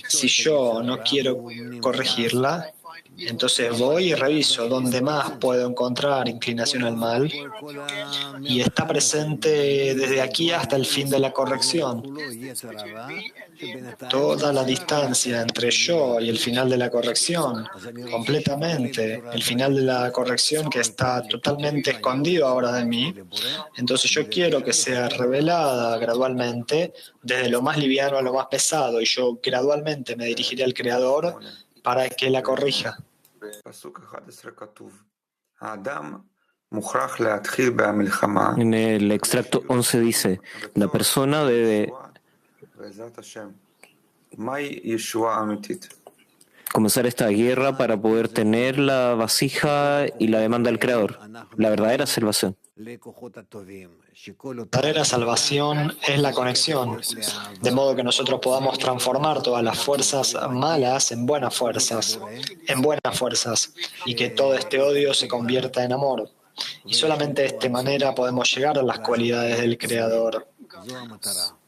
Si yo no quiero corregirla, entonces voy y reviso dónde más puedo encontrar inclinación al mal, y está presente desde aquí hasta el fin de la corrección. Toda la distancia entre yo y el final de la corrección, completamente, el final de la corrección que está totalmente escondido ahora de mí. Entonces yo quiero que sea revelada gradualmente, desde lo más liviano a lo más pesado, y yo gradualmente me dirigiré al Creador para que la corrija. En el extracto 11 dice, la persona debe comenzar esta guerra para poder tener la vasija y la demanda del Creador, la verdadera salvación. La verdadera salvación es la conexión, de modo que nosotros podamos transformar todas las fuerzas malas en buenas fuerzas, y que todo este odio se convierta en amor. Y solamente de esta manera podemos llegar a las cualidades del Creador,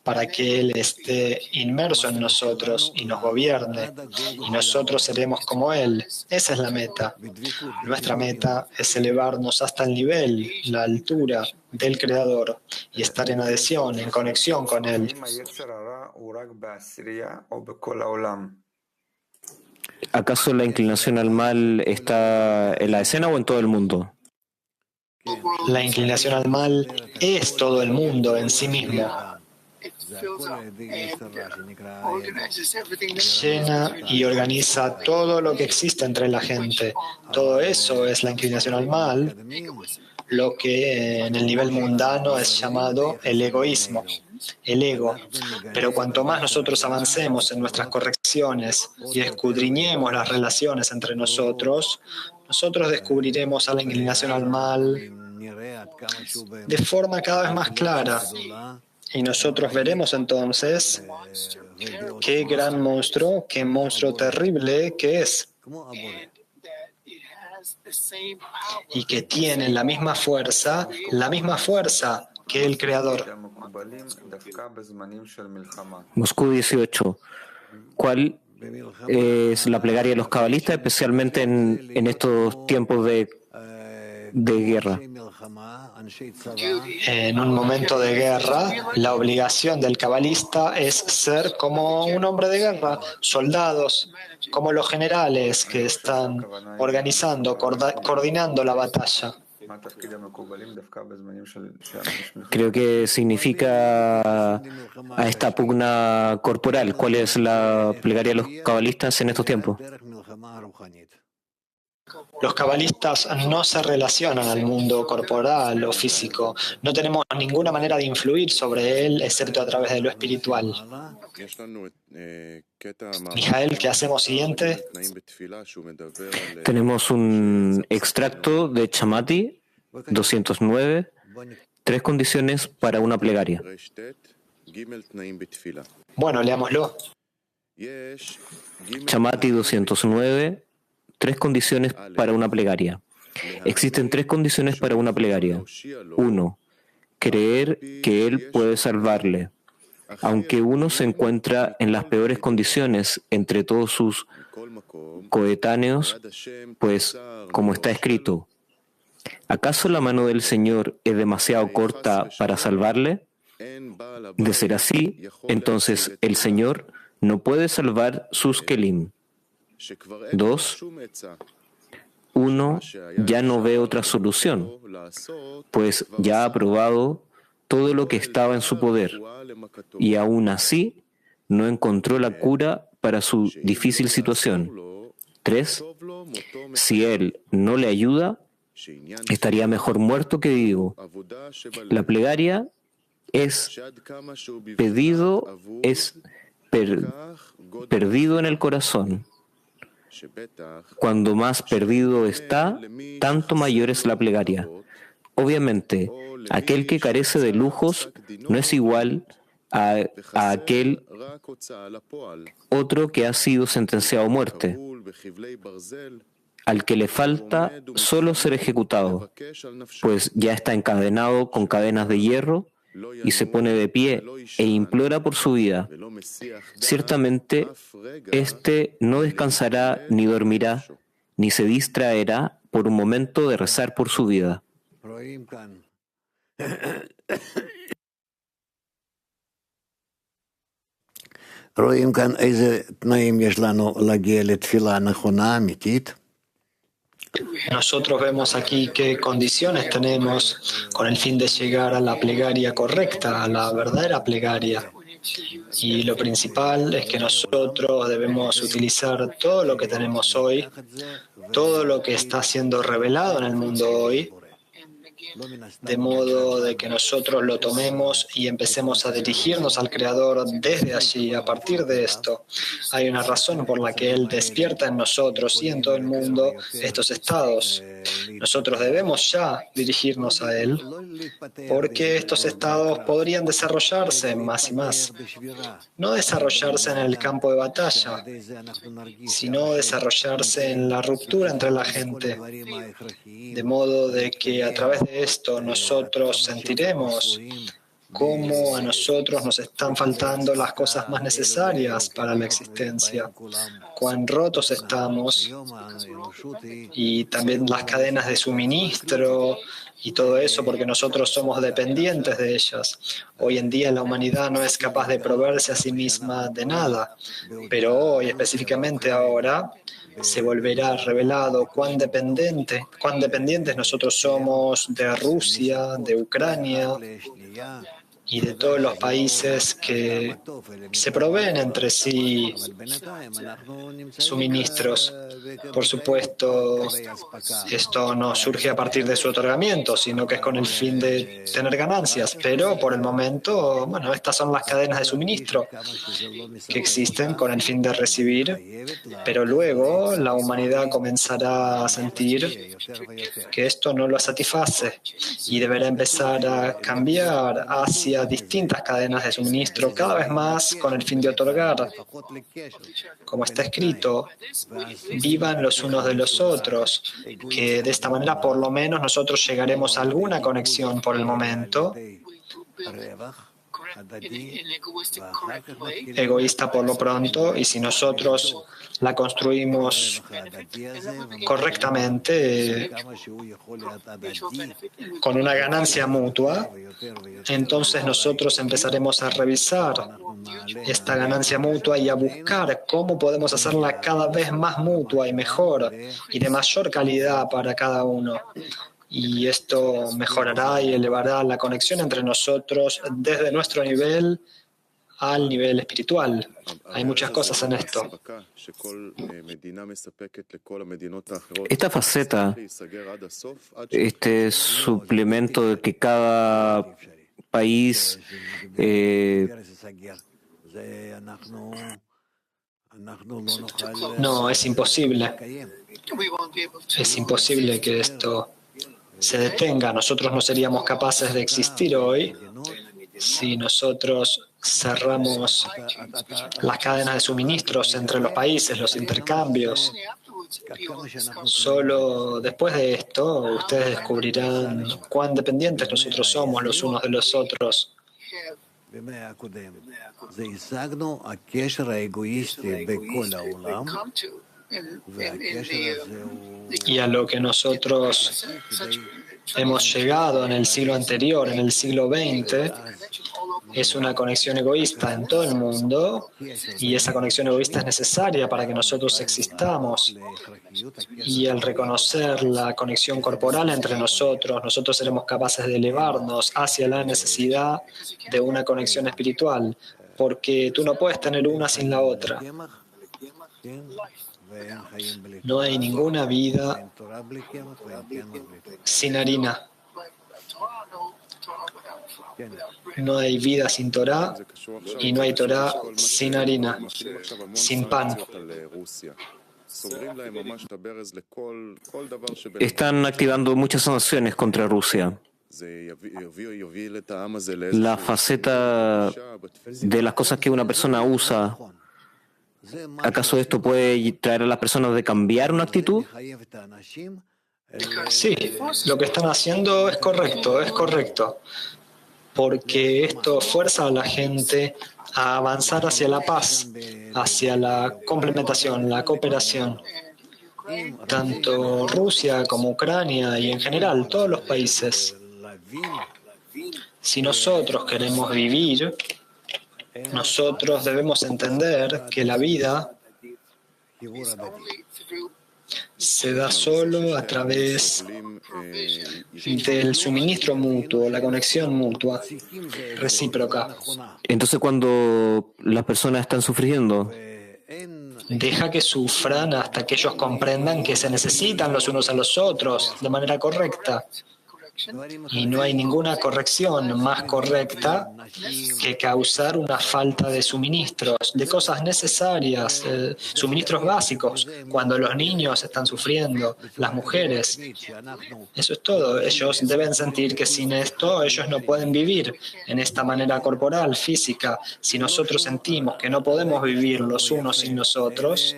para que Él esté inmerso en nosotros y nos gobierne, y nosotros seremos como Él. Esa es la meta. Nuestra meta es elevarnos hasta el nivel, la altura del Creador, y estar en adhesión, en conexión con Él. ¿Acaso la inclinación al mal está en la escena o en todo el mundo? La inclinación al mal es todo el mundo en sí mismo. Llena y organiza todo lo que existe entre la gente. Todo eso es la inclinación al mal, lo que en el nivel mundano es llamado el egoísmo, el ego. Pero cuanto más nosotros avancemos en nuestras correcciones y escudriñemos las relaciones entre nosotros, nosotros descubriremos a la inclinación al mal de forma cada vez más clara. Y nosotros veremos entonces qué gran monstruo, qué monstruo terrible que es. Y que tiene la misma fuerza que el Creador. Moscú 18. ¿Cuál es la plegaria de los cabalistas, especialmente en estos tiempos de guerra? En un momento de guerra, la obligación del cabalista es ser como un hombre de guerra, soldados, como los generales que están organizando, coordinando la batalla. Creo que significa a esta pugna corporal. ¿Cuál es la plegaria de los cabalistas en estos tiempos? Los cabalistas no se relacionan al mundo corporal o físico. No tenemos ninguna manera de influir sobre él excepto a través de lo espiritual. Mijael, ¿qué hacemos siguiente? Tenemos un extracto de Chamati 209, 3 condiciones para una plegaria. Bueno, leámoslo. Chamati 209, 3 condiciones para una plegaria. Existen 3 condiciones para una plegaria. 1. Creer que Él puede salvarle. Aunque uno se encuentra en las peores condiciones entre todos sus coetáneos, pues, como está escrito, ¿acaso la mano del Señor es demasiado corta para salvarle? De ser así, entonces el Señor no puede salvar sus kelim. 2. Uno ya no ve otra solución, pues ya ha probado todo lo que estaba en su poder y aún así no encontró la cura para su difícil situación. 3. Si Él no le ayuda, estaría mejor muerto que vivo. La plegaria es perdido en el corazón. Cuando más perdido está, tanto mayor es la plegaria. Obviamente, aquel que carece de lujos no es igual a aquel otro que ha sido sentenciado a muerte, al que le falta solo ser ejecutado, pues ya está encadenado con cadenas de hierro y se pone de pie e implora por su vida. Ciertamente, éste no descansará ni dormirá, ni se distraerá por un momento de rezar por su vida. רואים כאן איזה תנאים יש לנו להגיע לתפילה נכונה אמיתית. Nosotros vemos aquí qué condiciones tenemos con el fin de llegar a la plegaria correcta, a la verdadera plegaria. Y lo principal es que nosotros debemos utilizar todo lo que tenemos hoy, todo lo que está siendo revelado en el mundo hoy, de modo de que nosotros lo tomemos y empecemos a dirigirnos al Creador desde allí. A partir de esto, hay una razón por la que Él despierta en nosotros y en todo el mundo estos estados. Nosotros debemos ya dirigirnos a Él, porque estos estados podrían desarrollarse más y más. No desarrollarse en el campo de batalla, sino desarrollarse en la ruptura entre la gente, de modo de que a través de esto nosotros sentiremos cómo a nosotros nos están faltando las cosas más necesarias para la existencia, cuán rotos estamos y también las cadenas de suministro y todo eso, porque nosotros somos dependientes de ellas. Hoy en día la humanidad no es capaz de proveerse a sí misma de nada, pero hoy, específicamente ahora, se volverá revelado cuán dependientes nosotros somos de Rusia, de Ucrania y de todos los países que se proveen entre sí suministros. Por supuesto, esto no surge a partir de su otorgamiento, sino que es con el fin de tener ganancias. Pero por el momento, bueno, estas son las cadenas de suministro que existen con el fin de recibir, pero luego la humanidad comenzará a sentir que esto no lo satisface y deberá empezar a cambiar hacia distintas cadenas de suministro cada vez más con el fin de otorgar. Como está escrito, vivan los unos de los otros, que de esta manera por lo menos nosotros llegaremos a alguna conexión por el momento, egoísta por lo pronto, y si nosotros la construimos correctamente con una ganancia mutua, entonces nosotros empezaremos a revisar esta ganancia mutua y a buscar cómo podemos hacerla cada vez más mutua y mejor y de mayor calidad para cada uno. y esto mejorará y elevará la conexión entre nosotros desde nuestro nivel al nivel espiritual. Hay muchas cosas en esto. Esta faceta, este suplemento de que cada país no, es imposible. Es imposible que esto se detenga. Nosotros no seríamos capaces de existir hoy si nosotros cerramos las cadenas de suministros entre los países, los intercambios. Solo después de esto ustedes descubrirán cuán dependientes nosotros somos los unos de los otros. Y a lo que nosotros hemos llegado en el siglo anterior, en el siglo XX, es una conexión egoísta en todo el mundo, y esa conexión egoísta es necesaria para que nosotros existamos. Y al reconocer la conexión corporal entre nosotros, nosotros seremos capaces de elevarnos hacia la necesidad de una conexión espiritual, porque tú no puedes tener una sin la otra. No hay ninguna vida sin harina. No hay vida sin Torah y no hay Torah sin harina, sin pan. Están activando muchas sanciones contra Rusia. La faceta de las cosas que una persona usa, ¿acaso esto puede traer a las personas de cambiar una actitud? Sí, lo que están haciendo es correcto, porque esto fuerza a la gente a avanzar hacia la paz, hacia la complementación, la cooperación. Tanto Rusia como Ucrania y en general todos los países. Si nosotros queremos vivir, nosotros debemos entender que la vida se da solo a través del suministro mutuo, la conexión mutua, recíproca. Entonces, cuando las personas están sufriendo, deja que sufran hasta que ellos comprendan que se necesitan los unos a los otros de manera correcta. Y no hay ninguna corrección más correcta que causar una falta de suministros, de cosas necesarias, suministros básicos, cuando los niños están sufriendo, las mujeres. Eso es todo. Ellos deben sentir que sin esto ellos no pueden vivir en esta manera corporal, física. Si nosotros sentimos que no podemos vivir los unos sin los otros,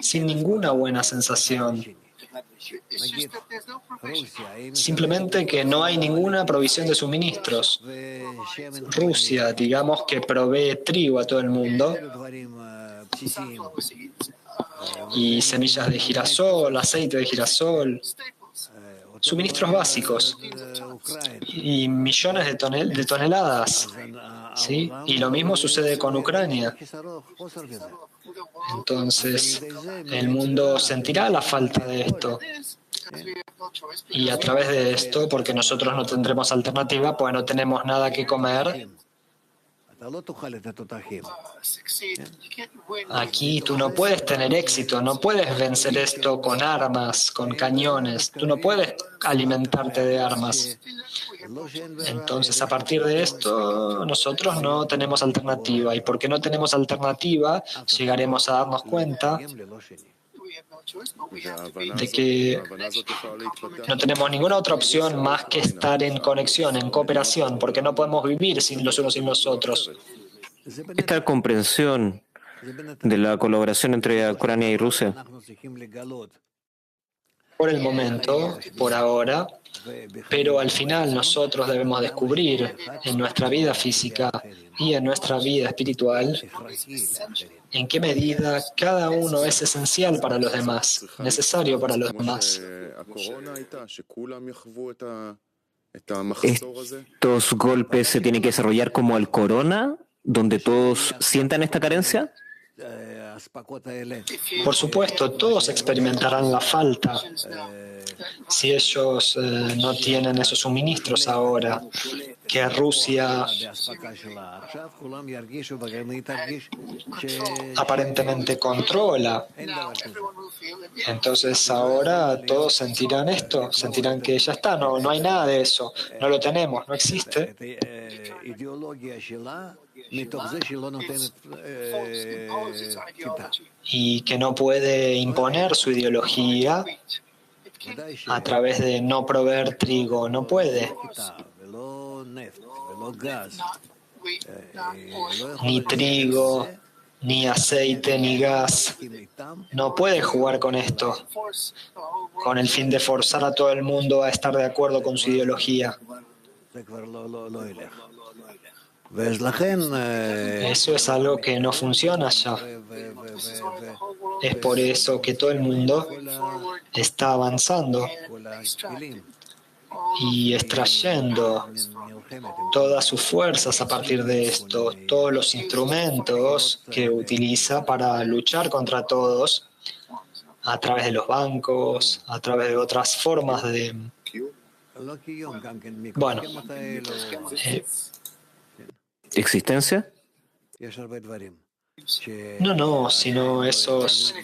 sin ninguna buena sensación, simplemente que no hay ninguna provisión de suministros. Rusia, digamos que provee trigo a todo el mundo y semillas de girasol, aceite de girasol, suministros básicos y millones de toneladas. ¿Sí? Y lo mismo sucede con Ucrania. Entonces, el mundo sentirá la falta de esto. Y a través de esto, porque nosotros no tendremos alternativa, pues no tenemos nada que comer. Aquí tú no puedes tener éxito, no puedes vencer esto con armas, con cañones. Tú no puedes alimentarte de armas. Entonces, a partir de esto, nosotros no tenemos alternativa. Y porque no tenemos alternativa, llegaremos a darnos cuenta de que no tenemos ninguna otra opción más que estar en conexión, en cooperación, porque no podemos vivir sin los unos sin los otros. Esta comprensión de la colaboración entre Ucrania y Rusia, por el momento, por ahora, pero al final nosotros debemos descubrir en nuestra vida física y en nuestra vida espiritual en qué medida cada uno es esencial para los demás, necesario para los demás. ¿Estos golpes se tienen que desarrollar como el corona, donde todos sientan esta carencia? Por supuesto, todos experimentarán la falta si ellos no tienen esos suministros ahora que Rusia aparentemente controla. Entonces ahora todos sentirán esto, sentirán que ya está, no hay nada de eso, no lo tenemos, no existe. Y que no puede imponer su ideología a través de no proveer trigo, no puede. Ni trigo, ni aceite, ni gas. No puede jugar con esto, con el fin de forzar a todo el mundo a estar de acuerdo con su ideología. Eso es algo que no funciona ya. Es por eso que todo el mundo está avanzando y extrayendo todas sus fuerzas a partir de esto, todos los instrumentos que utiliza para luchar contra todos, a través de los bancos, a través de otras formas de... Bueno, ¿existencia? No, sino esos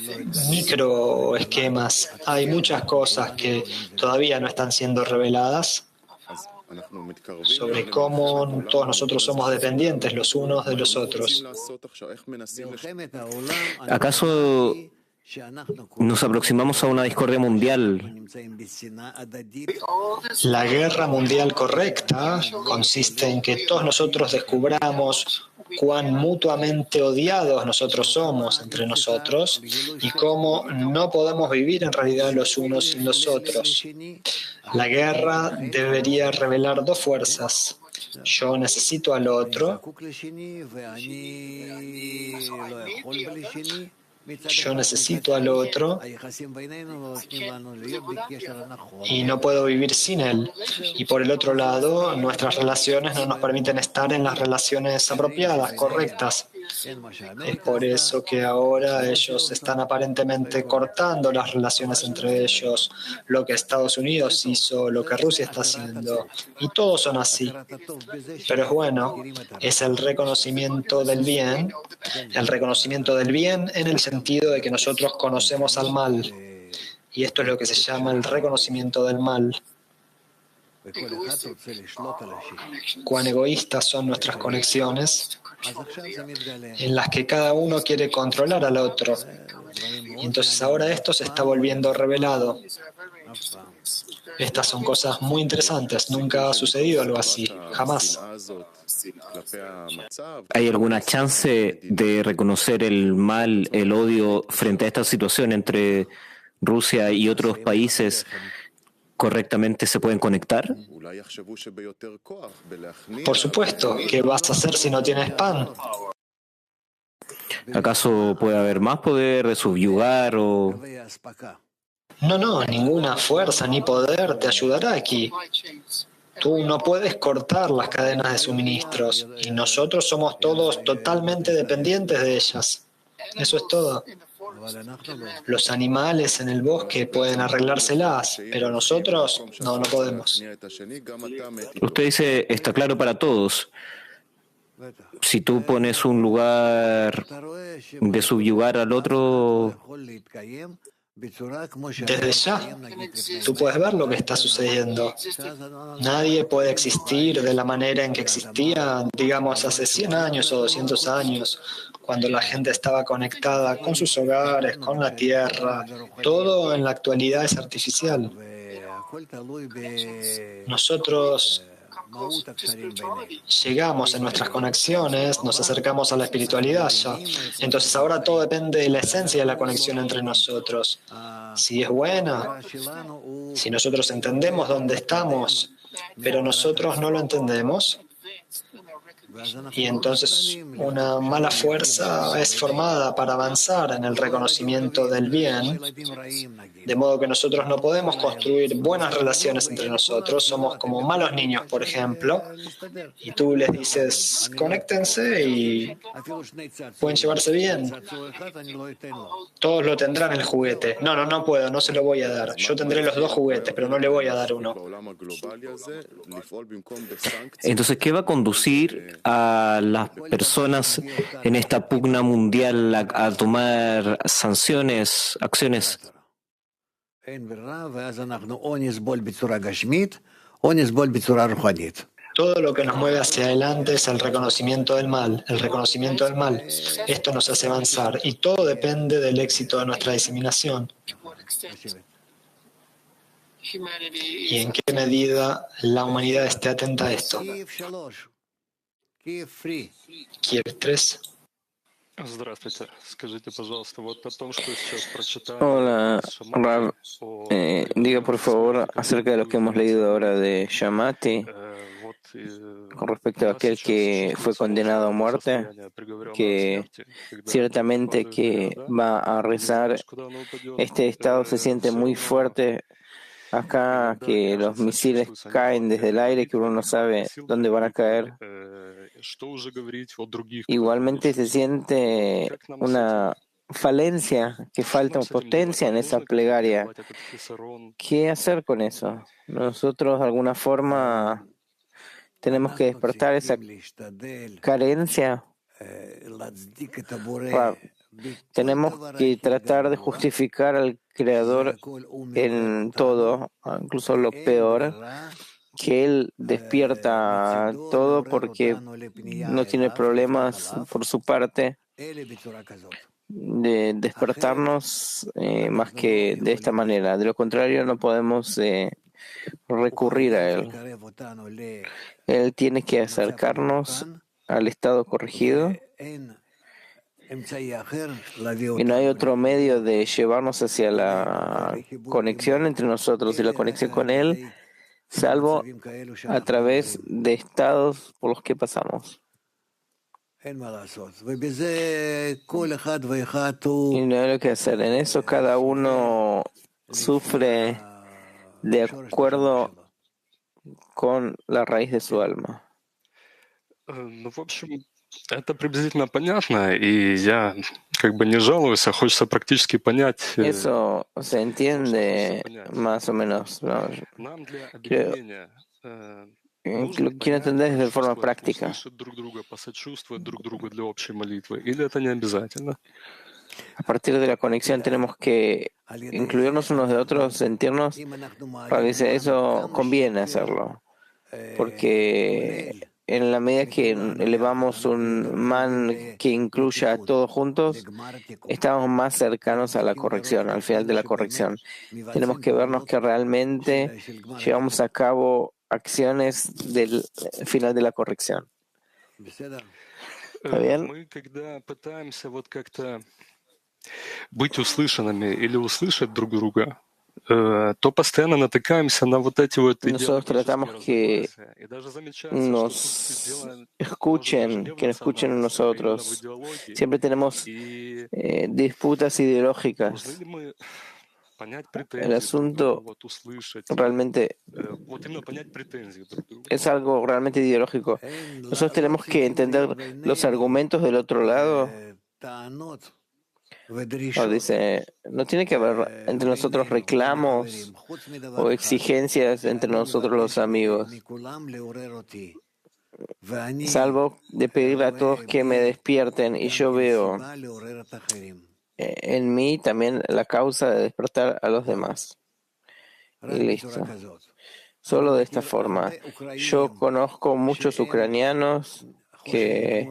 microesquemas. Hay muchas cosas que todavía no están siendo reveladas sobre cómo todos nosotros somos dependientes los unos de los otros. ¿Acaso nos aproximamos a una discordia mundial? La guerra mundial correcta consiste en que todos nosotros descubramos cuán mutuamente odiados nosotros somos entre nosotros y cómo no podemos vivir en realidad los unos sin los otros. La guerra debería revelar dos fuerzas. Yo necesito al otro. Yo necesito al otro y no puedo vivir sin él. Y por el otro lado, nuestras relaciones no nos permiten estar en las relaciones apropiadas, correctas. Es por eso que ahora ellos están aparentemente cortando las relaciones entre ellos, lo que Estados Unidos hizo, lo que Rusia está haciendo, y todos son así. Pero es bueno, es el reconocimiento del bien en el sentido de que nosotros conocemos al mal, y esto es lo que se llama el reconocimiento del mal. Cuán egoístas son nuestras conexiones, en las que cada uno quiere controlar al otro. Y entonces ahora esto se está volviendo revelado. Estas son cosas muy interesantes. Nunca ha sucedido algo así. Jamás. ¿Hay alguna chance de reconocer el mal, el odio frente a esta situación entre Rusia y otros países? ¿Correctamente se pueden conectar? Por supuesto. ¿Qué vas a hacer si no tienes pan? ¿Acaso puede haber más poder de subyugar o...? No, ninguna fuerza ni poder te ayudará aquí. Tú no puedes cortar las cadenas de suministros y nosotros somos todos totalmente dependientes de ellas. Eso es todo. Los animales en el bosque pueden arreglárselas, pero nosotros no podemos. Usted dice, está claro para todos. Si tú pones un lugar de subyugar al otro... Desde ya, tú puedes ver lo que está sucediendo. Nadie puede existir de la manera en que existía, digamos, hace 100 años o 200 años, cuando la gente estaba conectada con sus hogares, con la tierra. Todo en la actualidad es artificial. Nosotros llegamos en nuestras conexiones, nos acercamos a la espiritualidad ya. Entonces ahora todo depende de la esencia de la conexión entre nosotros. Si es buena, si nosotros entendemos dónde estamos, pero nosotros no lo entendemos, Y entonces una mala fuerza es formada para avanzar en el reconocimiento del bien, de modo que nosotros no podemos construir buenas relaciones entre nosotros. Somos como malos niños, por ejemplo, y tú les dices, conéctense y pueden llevarse bien. Todos lo tendrán el juguete. No puedo, no se lo voy a dar. Yo tendré los dos juguetes, pero no le voy a dar uno. Entonces, ¿qué va a conducir a las personas en esta pugna mundial a tomar sanciones, acciones? Todo lo que nos mueve hacia adelante es el reconocimiento del mal, el reconocimiento del mal. Esto nos hace avanzar y todo depende del éxito de nuestra diseminación. Y en qué medida la humanidad esté atenta a esto. Kiev 3. Hola, Rav. Diga por favor acerca de lo que hemos leído ahora de Shamati con respecto a aquel que fue condenado a muerte, que ciertamente que va a rezar. Este estado se siente muy fuerte acá, que los misiles caen desde el aire, que uno no sabe dónde van a caer. Igualmente se siente una falencia, que falta potencia en esa plegaria. ¿Qué hacer con eso? Nosotros de alguna forma tenemos que despertar esa carencia. Tenemos que tratar de justificar al Creador en todo, incluso lo peor, que Él despierta todo porque no tiene problemas por su parte de despertarnos más que de esta manera. De lo contrario, no podemos recurrir a Él. Él tiene que acercarnos al estado corregido y no hay otro medio de llevarnos hacia la conexión entre nosotros y la conexión con Él, salvo a través de estados por los que pasamos. Y no hay lo que hacer. En eso cada uno sufre de acuerdo con la raíz de su alma. Это приблизительно понятно, и я как бы не жалуюсь, а хочется практически понять. Eso se entiende más o menos, ¿no? Lo quiero entender de forma práctica. A partir de la conexión tenemos que incluirnos unos de otros, sentirnos, para que eso conviene hacerlo, porque en la medida que elevamos un man que incluya a todos juntos, estamos más cercanos a la corrección, al final de la corrección. Tenemos que vernos que realmente llevamos a cabo acciones del final de la corrección. ¿Está bien? Мы, когда пытаемся вот как-то быть услышанными или услышать друг друга, то постоянно натыкаемся на вот эти вот Nosotros tratamos que nos escuchen, que nos escuchen a nosotros. Siempre tenemos disputas ideológicas. El asunto realmente es algo realmente ideológico. Nosotros tenemos que entender los argumentos del otro lado. Dice, no tiene que haber entre nosotros reclamos o exigencias entre nosotros los amigos, salvo de pedirle a todos que me despierten, y yo veo en mí también la causa de despertar a los demás. Y listo. Solo de esta forma. Yo conozco muchos ucranianos que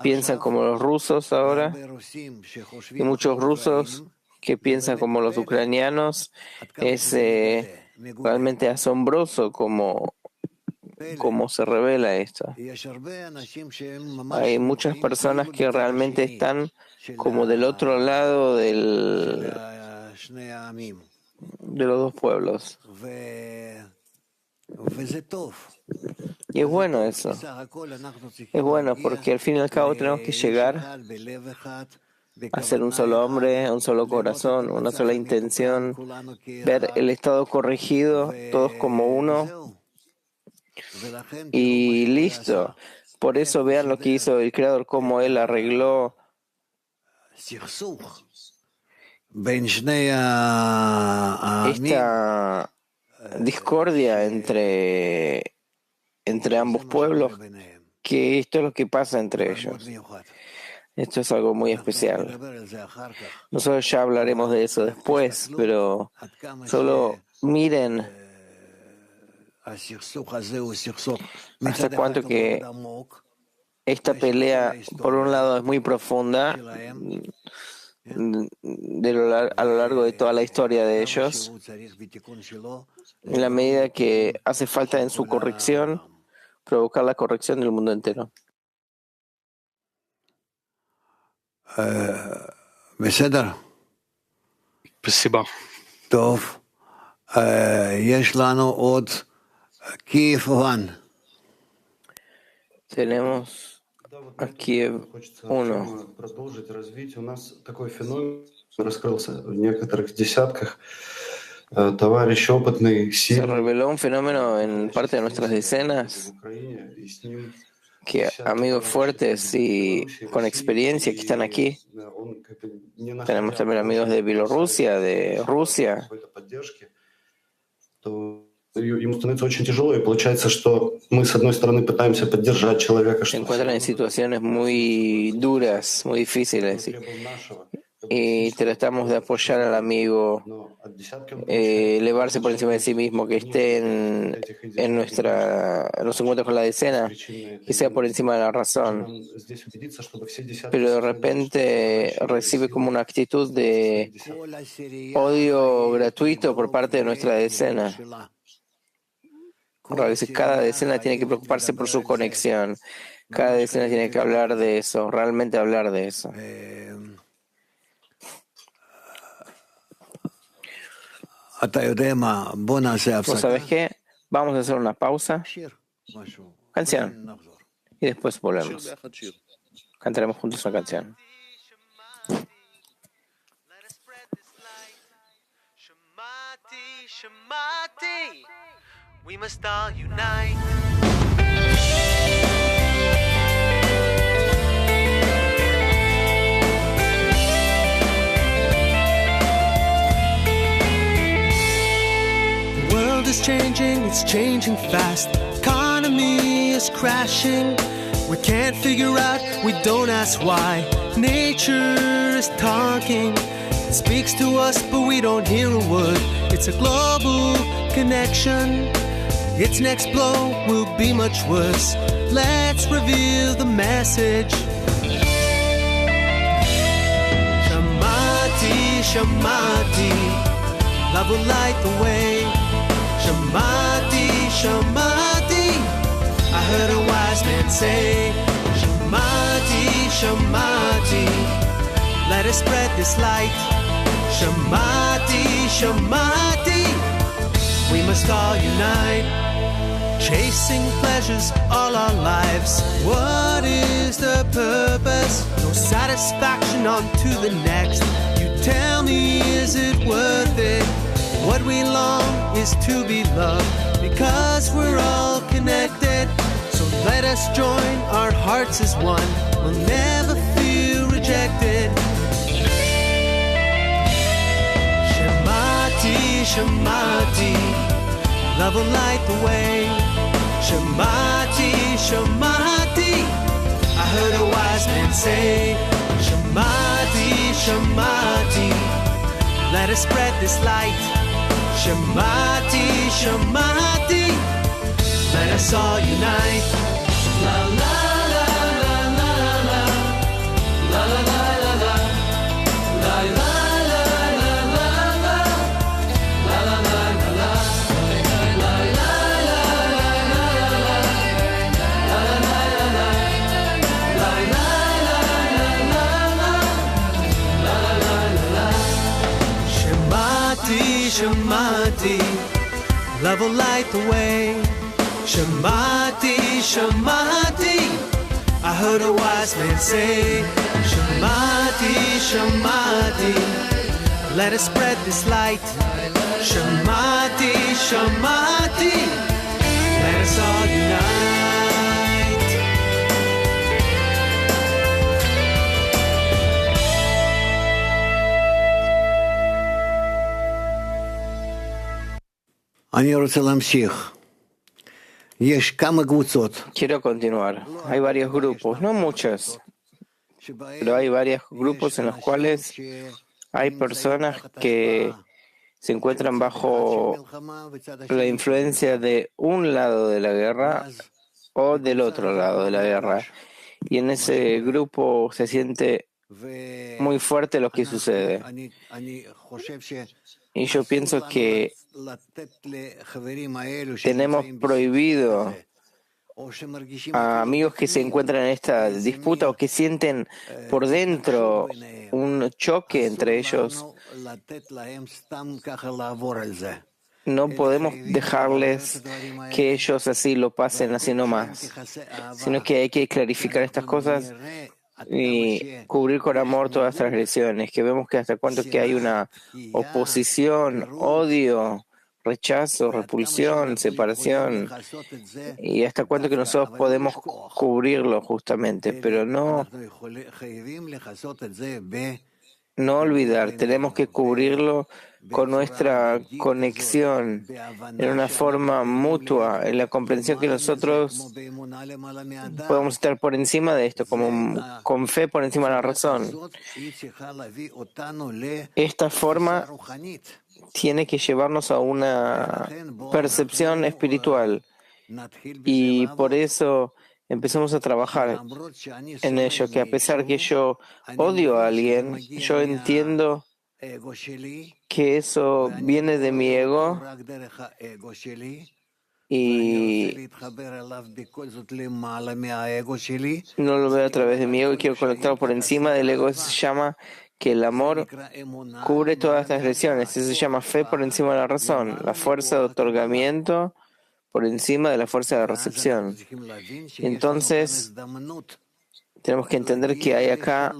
piensan como los rusos ahora, y muchos rusos que piensan como los ucranianos. Es realmente asombroso cómo se revela esto. Hay muchas personas que realmente están como del otro lado de los dos pueblos. Y es bueno eso. Es bueno porque al fin y al cabo tenemos que llegar a ser un solo hombre, un solo corazón, una sola intención, ver el estado corregido, todos como uno, y listo. Por eso vean lo que hizo el Creador, cómo Él arregló esta discordia entre ambos pueblos, que esto es lo que pasa entre ellos. Esto es algo muy especial. Nosotros ya hablaremos de eso después, pero solo miren hasta cuánto que esta pelea, por un lado, es muy profunda a lo largo de toda la historia de ellos, en la medida que hace falta en su corrección provocar la corrección del mundo entero. Спасибо. טוב, יש לנו עוד Kiev 1. Tenemos a Kiev 1. Продолжить развить. У нас такой феномен раскрылся в некоторых десятках. Товарищ опытный, Se reveló un fenómeno en parte de nuestras decenas, que amigos fuertes y con experiencia que están aquí. Tenemos también amigos de Bielorrusia, de Rusia. Ему становится очень тяжело, и получается, что мы, с одной стороны, пытаемся поддержать человека. Se encuentran en situaciones muy duras, muy difíciles, y tratamos de apoyar al amigo, elevarse por encima de sí mismo, que esté en los encuentros con la decena, que sea por encima de la razón. Pero de repente recibe como una actitud de odio gratuito por parte de nuestra decena. Cada decena tiene que preocuparse por su conexión. Cada decena tiene que hablar de eso, realmente hablar de eso. ¿Vos sabés qué? Vamos a hacer una pausa. Canción. Y después volvemos. Cantaremos juntos una canción. We must all unite. The world is changing, it's changing fast. Economy is crashing. We can't figure out, we don't ask why. Nature is talking. It speaks to us, but we don't hear a word. It's a global connection. Its next blow will be much worse. Let's reveal the message. Shamati, Shamati, love will light the way. Shamati, Shamati, I heard a wise man say. Shamati, Shamati, let us spread this light. Shamati, Shamati, we must all unite. Chasing pleasures all our lives. What is the purpose? No satisfaction on to the next. You tell me, is it worth it? What we long is to be loved, because we're all connected. So let us join our hearts as one. We'll never feel rejected. Shamati, Shamati, love will light the way. Shamati, Shamati, I heard a wise man say. Shamati, Shamati, let us spread this light. Shamati, Shamati, let us all unite. La la la la la la la la la la la la la la. Shamati, love will light the way. Shamati, Shamati, I heard a wise man say, Shamati, Shamati, let us spread this light. Shamati, Shamati, let us all unite. Quiero continuar. Hay varios grupos, no muchos, pero hay varios grupos en los cuales hay personas que se encuentran bajo la influencia de un lado de la guerra o del otro lado de la guerra. Y en ese grupo se siente muy fuerte lo que sucede. Y yo pienso que tenemos prohibido a amigos que se encuentran en esta disputa o que sienten por dentro un choque entre ellos. No podemos dejarles que ellos así lo pasen así nomás, sino que hay que clarificar estas cosas y cubrir con amor todas las transgresiones, que vemos que hasta cuánto que hay una oposición, odio, rechazo, repulsión, separación, y hasta cuánto que nosotros podemos cubrirlo justamente, pero no olvidar, tenemos que cubrirlo con nuestra conexión en una forma mutua, en la comprensión que nosotros podemos estar por encima de esto, como con fe por encima de la razón. Esta forma tiene que llevarnos a una percepción espiritual y por eso empezamos a trabajar en ello, que a pesar que yo odio a alguien, yo entiendo que eso viene de mi ego y no lo veo a través de mi ego y quiero conectarlo por encima del ego. Eso se llama que el amor cubre todas estas lesiones. Eso se llama fe por encima de la razón, la fuerza de otorgamiento por encima de la fuerza de recepción. Entonces, tenemos que entender que hay acá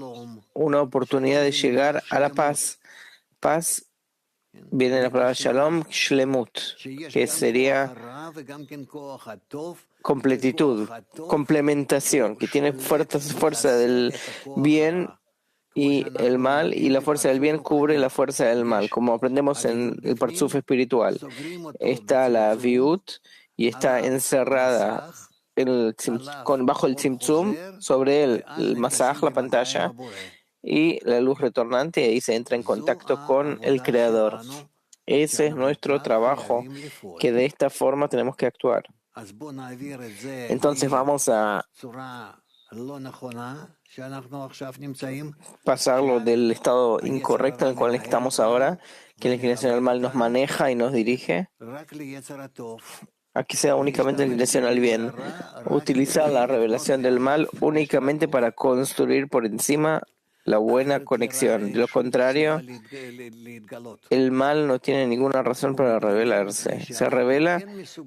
una oportunidad de llegar a la paz. Paz viene de la palabra shalom, shlemut, que sería completitud, complementación, que tiene fuerza del bien y el mal, y la fuerza del bien cubre la fuerza del mal, como aprendemos en el parzuf espiritual. Está la viut y está encerrada bajo el tzimtzum, sobre el masaj, la pantalla, y la luz retornante, y ahí se entra en contacto con el Creador. Ese es nuestro trabajo, que de esta forma tenemos que actuar. Entonces vamos a pasarlo del estado incorrecto en el cual estamos ahora, que la inclinación al mal nos maneja y nos dirige, a que sea únicamente la inclinación al bien. Utilizar la revelación del mal únicamente para construir por encima la buena conexión. De lo contrario, el mal no tiene ninguna razón para revelarse. Se revela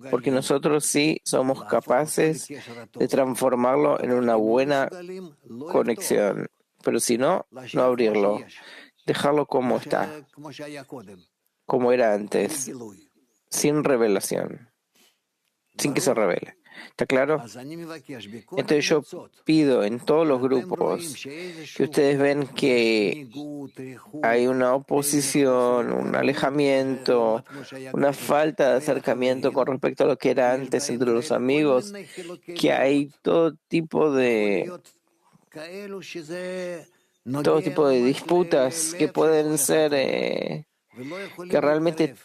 porque nosotros sí somos capaces de transformarlo en una buena conexión. Pero si no, no abrirlo. Dejarlo como está, como era antes, sin revelación, sin que se revele. ¿Está claro? Entonces yo pido en todos los grupos que ustedes ven que hay una oposición, un alejamiento, una falta de acercamiento con respecto a lo que era antes entre los amigos, que hay todo tipo de disputas que pueden ser que realmente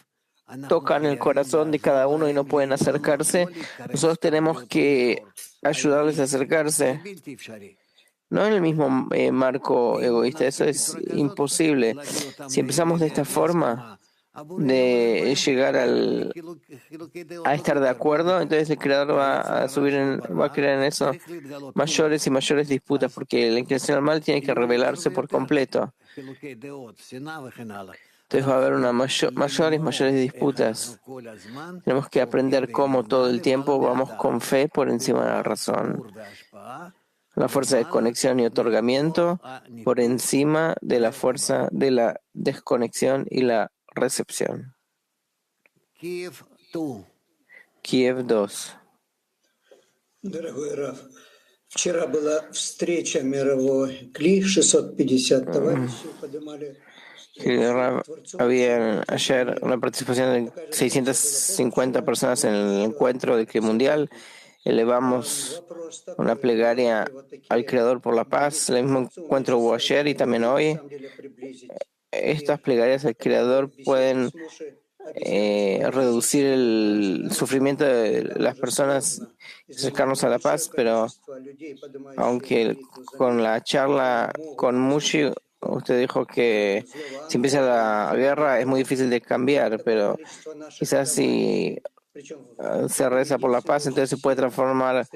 tocan el corazón de cada uno y no pueden acercarse. Nosotros tenemos que ayudarles a acercarse. No en el mismo marco egoísta, eso es imposible. Si empezamos de esta forma, de llegar a estar de acuerdo, entonces el Creador va a crear en eso mayores y mayores disputas, porque la inclinación al mal tiene que revelarse por completo. Entonces va a haber mayores y mayores disputas. Tenemos que aprender cómo todo el tiempo vamos con fe por encima de la razón. La fuerza de conexión y otorgamiento por encima de la fuerza de la desconexión y la recepción. Kiev 2. Дорогой Раф, вчера была встреча мировой КЛИ, 650 товарищей поднимали. Había ayer una participación de 650 personas en el encuentro del Clima Mundial. Elevamos una plegaria al Creador por la paz. El mismo encuentro hubo ayer y también hoy. Estas plegarias al Creador pueden reducir el sufrimiento de las personas y acercarnos a la paz, pero aunque con la charla con Mushi usted dijo que si empieza la guerra es muy difícil de cambiar, pero quizás si se reza por la paz, entonces se puede transformar.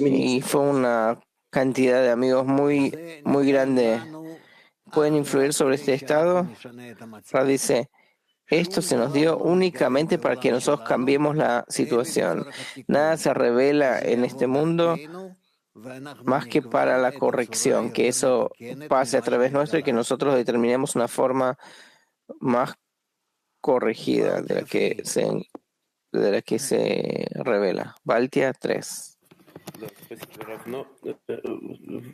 Y fue una cantidad de amigos muy grande. ¿Pueden influir sobre este estado? Ra dice, esto se nos dio únicamente para que nosotros cambiemos la situación. Nada se revela en este mundo más que para la corrección, que eso pase a través nuestro y que nosotros determinemos una forma más corregida de la que se revela. Baltia 3.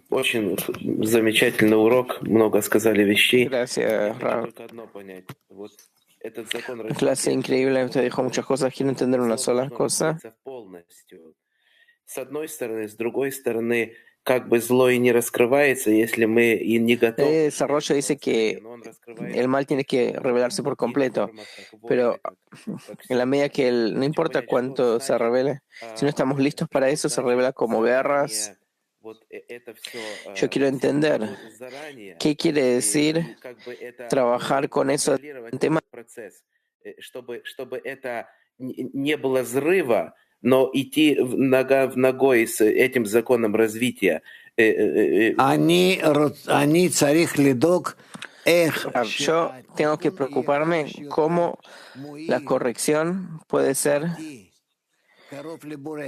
Очень замечательный урок, много сказали вещей. Gracias, Rav. Clase increíble, usted dijo muchas cosas, quiero entender una sola cosa. С одной стороны, с другой стороны, как бы зло и не раскрывается, если мы и не готовы. El desarrollo dice que el mal tiene que revelarse por completo, pero en la medida que no importa cuánto se revele, si no estamos listos para eso, se revela como guerras. Yo quiero entender qué quiere decir trabajar con eso en tema. Чтобы это не было взрыва, но идти нога в ногой с этим законом развития. Yo tengo que preocuparme cómo la corrección puede ser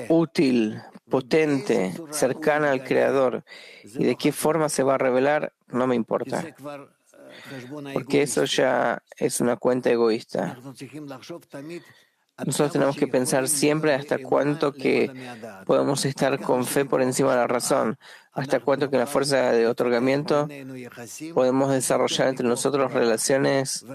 útil, potente, cercana al Creador, y de qué forma se va a revelar, no me importa, porque eso ya es una cuenta egoísta. Nosotros tenemos que pensar siempre hasta cuánto que podemos estar con fe por encima de la razón, hasta cuánto que la fuerza de otorgamiento podemos desarrollar entre nosotros relaciones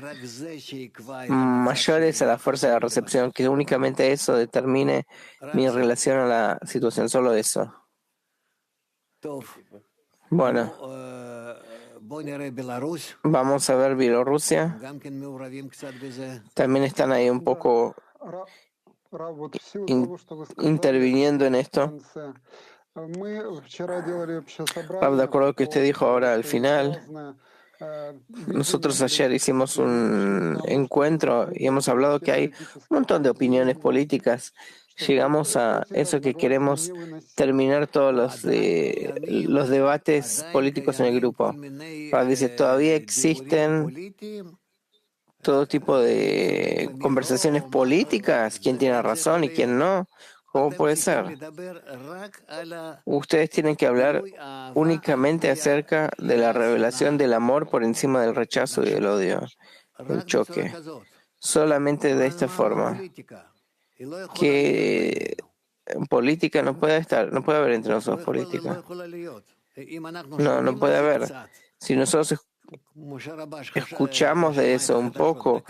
mayores a la fuerza de la recepción, que únicamente eso determine mi relación a la situación, solo eso. Bueno, vamos a ver Bielorrusia. También están ahí un poco interviniendo en esto. De acuerdo a lo que usted dijo ahora al final, nosotros ayer hicimos un encuentro y hemos hablado que hay un montón de opiniones políticas. Llegamos a eso que queremos terminar todos los debates políticos en el grupo. Dice, todavía existen todo tipo de conversaciones políticas, quién tiene razón y quién no. ¿Cómo puede ser? Ustedes tienen que hablar únicamente acerca de la revelación del amor por encima del rechazo y del odio, el choque. Solamente de esta forma. Que política no puede haber entre nosotros política. No puede haber. Si nosotros escuchamos de eso un poco,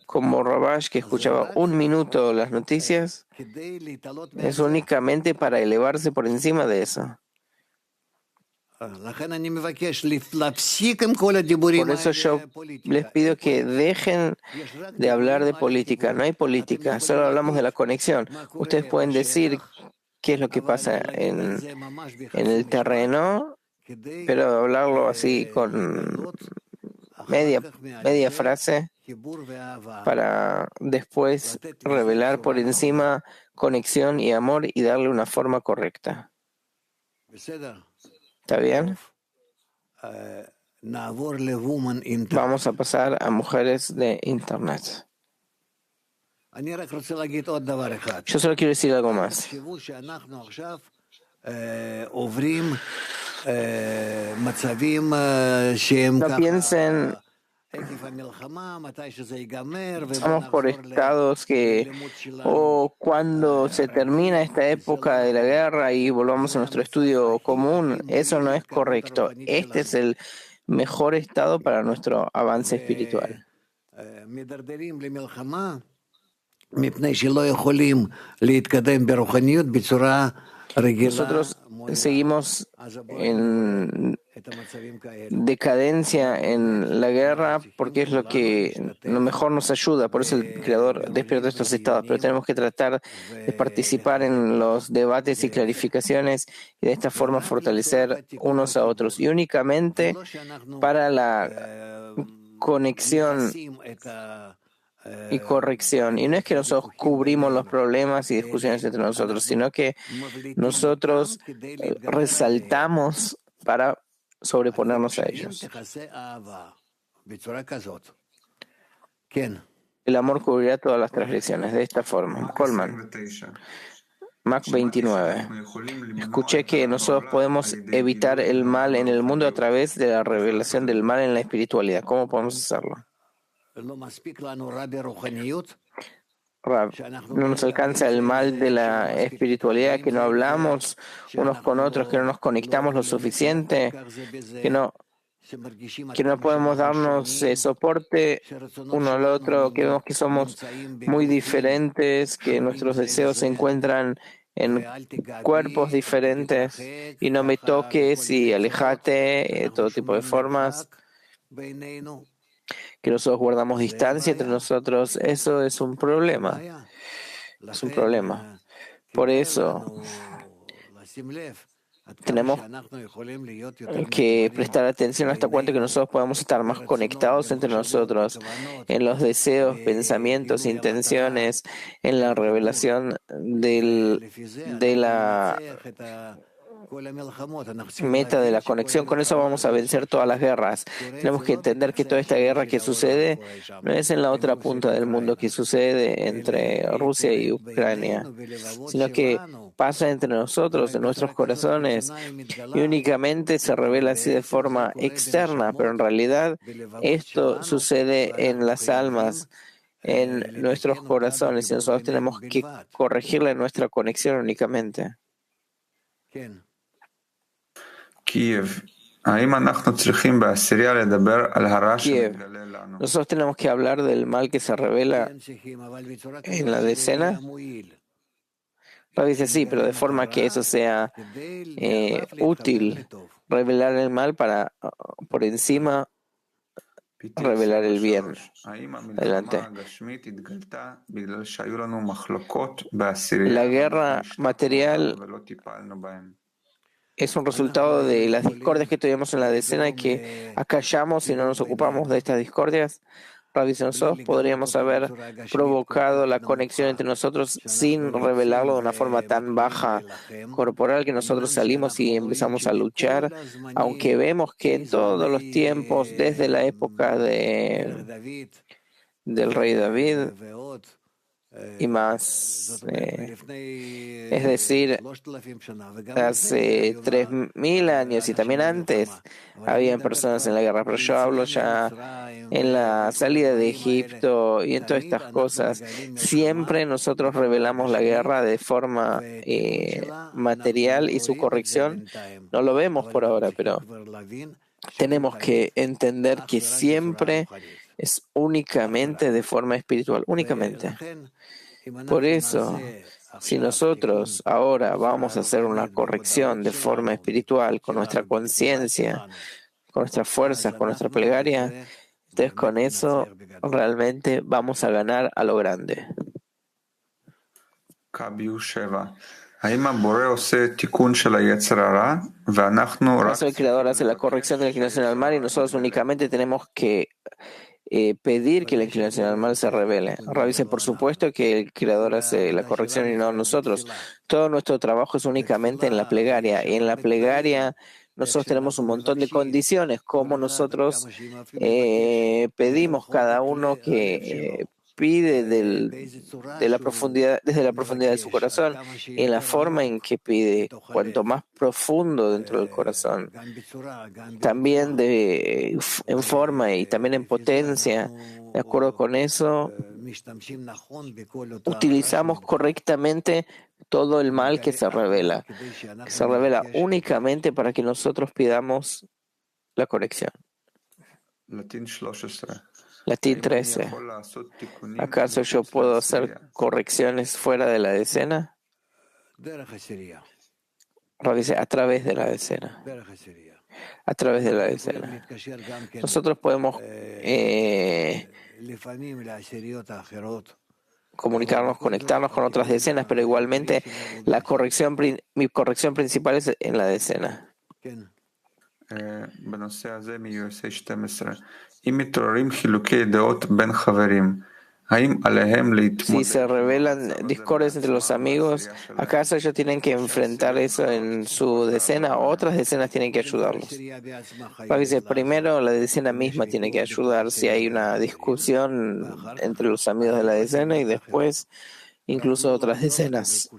como Rabash, que escuchaba un minuto las noticias, es únicamente para elevarse por encima de eso. Por eso yo les pido que dejen de hablar de política. No hay política, solo hablamos de la conexión. Ustedes pueden decir qué es lo que pasa en el terreno, pero hablarlo así con media frase para después revelar por encima conexión y amor y darle una forma correcta. ¿Está bien? Vamos a pasar a mujeres de Internet. Yo solo quiero decir algo más. No piensen, estamos por estados que, cuando se termina esta época de la guerra y volvamos a nuestro estudio común, eso no es correcto. Este es el mejor estado para nuestro avance espiritual. Nosotros seguimos en decadencia en la guerra porque es lo que lo mejor nos ayuda. Por eso el Creador despierta estos estados. Pero tenemos que tratar de participar en los debates y clarificaciones y de esta forma fortalecer unos a otros. Y únicamente para la conexión y corrección. Y no es que nosotros cubrimos los problemas y discusiones entre nosotros, sino que nosotros resaltamos para sobreponernos a ellos. El amor cubrirá todas las transgresiones de esta forma. Coleman, Mac 29. Escuché que nosotros podemos evitar el mal en el mundo a través de la revelación del mal en la espiritualidad. ¿Cómo podemos hacerlo? Rab, no nos alcanza el mal de la espiritualidad, que no hablamos unos con otros, que no nos conectamos lo suficiente, que no podemos darnos soporte uno al otro, que vemos que somos muy diferentes, que nuestros deseos se encuentran en cuerpos diferentes, y no me toques y alejate, todo tipo de formas. Que nosotros guardamos distancia entre nosotros, eso es un problema. Es un problema. Por eso tenemos que prestar atención hasta cuánto que nosotros podamos estar más conectados entre nosotros en los deseos, pensamientos, intenciones, en la revelación de la meta de la conexión. Con eso vamos a vencer todas las guerras. Tenemos que entender que toda esta guerra que sucede no es en la otra punta del mundo, que sucede entre Rusia y Ucrania, sino que pasa entre nosotros, en nuestros corazones, y únicamente se revela así de forma externa, pero en realidad esto sucede en las almas, en nuestros corazones, y nosotros tenemos que corregirle nuestra conexión únicamente. Kiev. Nosotros tenemos que hablar del mal que se revela en la decena. Rabbi dice sí, pero de forma que eso sea útil, revelar el mal para por encima revelar el bien. Adelante. La guerra material es un resultado de las discordias que tuvimos en la decena y que acallamos y no nos ocupamos de estas discordias. Rabbi, nosotros podríamos haber provocado la conexión entre nosotros sin revelarlo de una forma tan baja corporal, que nosotros salimos y empezamos a luchar, aunque vemos que en todos los tiempos, desde la época del rey David y más, es decir, hace 3.000 años y también antes habían personas en la guerra, pero yo hablo ya en la salida de Egipto y en todas estas cosas. Siempre nosotros revelamos la guerra de forma material, y su corrección no lo vemos por ahora, pero tenemos que entender que siempre es únicamente de forma espiritual, únicamente. Por eso, si nosotros ahora vamos a hacer una corrección de forma espiritual con nuestra conciencia, con nuestras fuerzas, con nuestra plegaria, entonces con eso realmente vamos a ganar a lo grande. El Creador hace la corrección de la inclinación al mal y nosotros únicamente tenemos que pedir que la inclinación al mal se revele. Rabbi dice, por supuesto que el Creador hace la corrección y no nosotros. Todo nuestro trabajo es únicamente en la plegaria, y en la plegaria nosotros tenemos un montón de condiciones, como nosotros pedimos cada uno que pide de la profundidad, desde la profundidad de su corazón, en la forma en que pide, cuanto más profundo dentro del corazón, también en forma y también en potencia. De acuerdo con eso, utilizamos correctamente todo el mal que se revela únicamente para que nosotros pidamos la corrección. Latín 13. ¿Acaso yo puedo hacer correcciones fuera de la decena? Dice, a través de la decena. A través de la decena. Nosotros podemos comunicarnos, conectarnos con otras decenas, pero igualmente mi corrección principal es en la decena. Si se revelan discordias entre los amigos, ¿acaso ellos tienen que enfrentar eso en su decena o otras decenas tienen que ayudarlos? Dice, primero la decena misma tiene que ayudar si hay una discusión entre los amigos de la decena y después incluso otras decenas.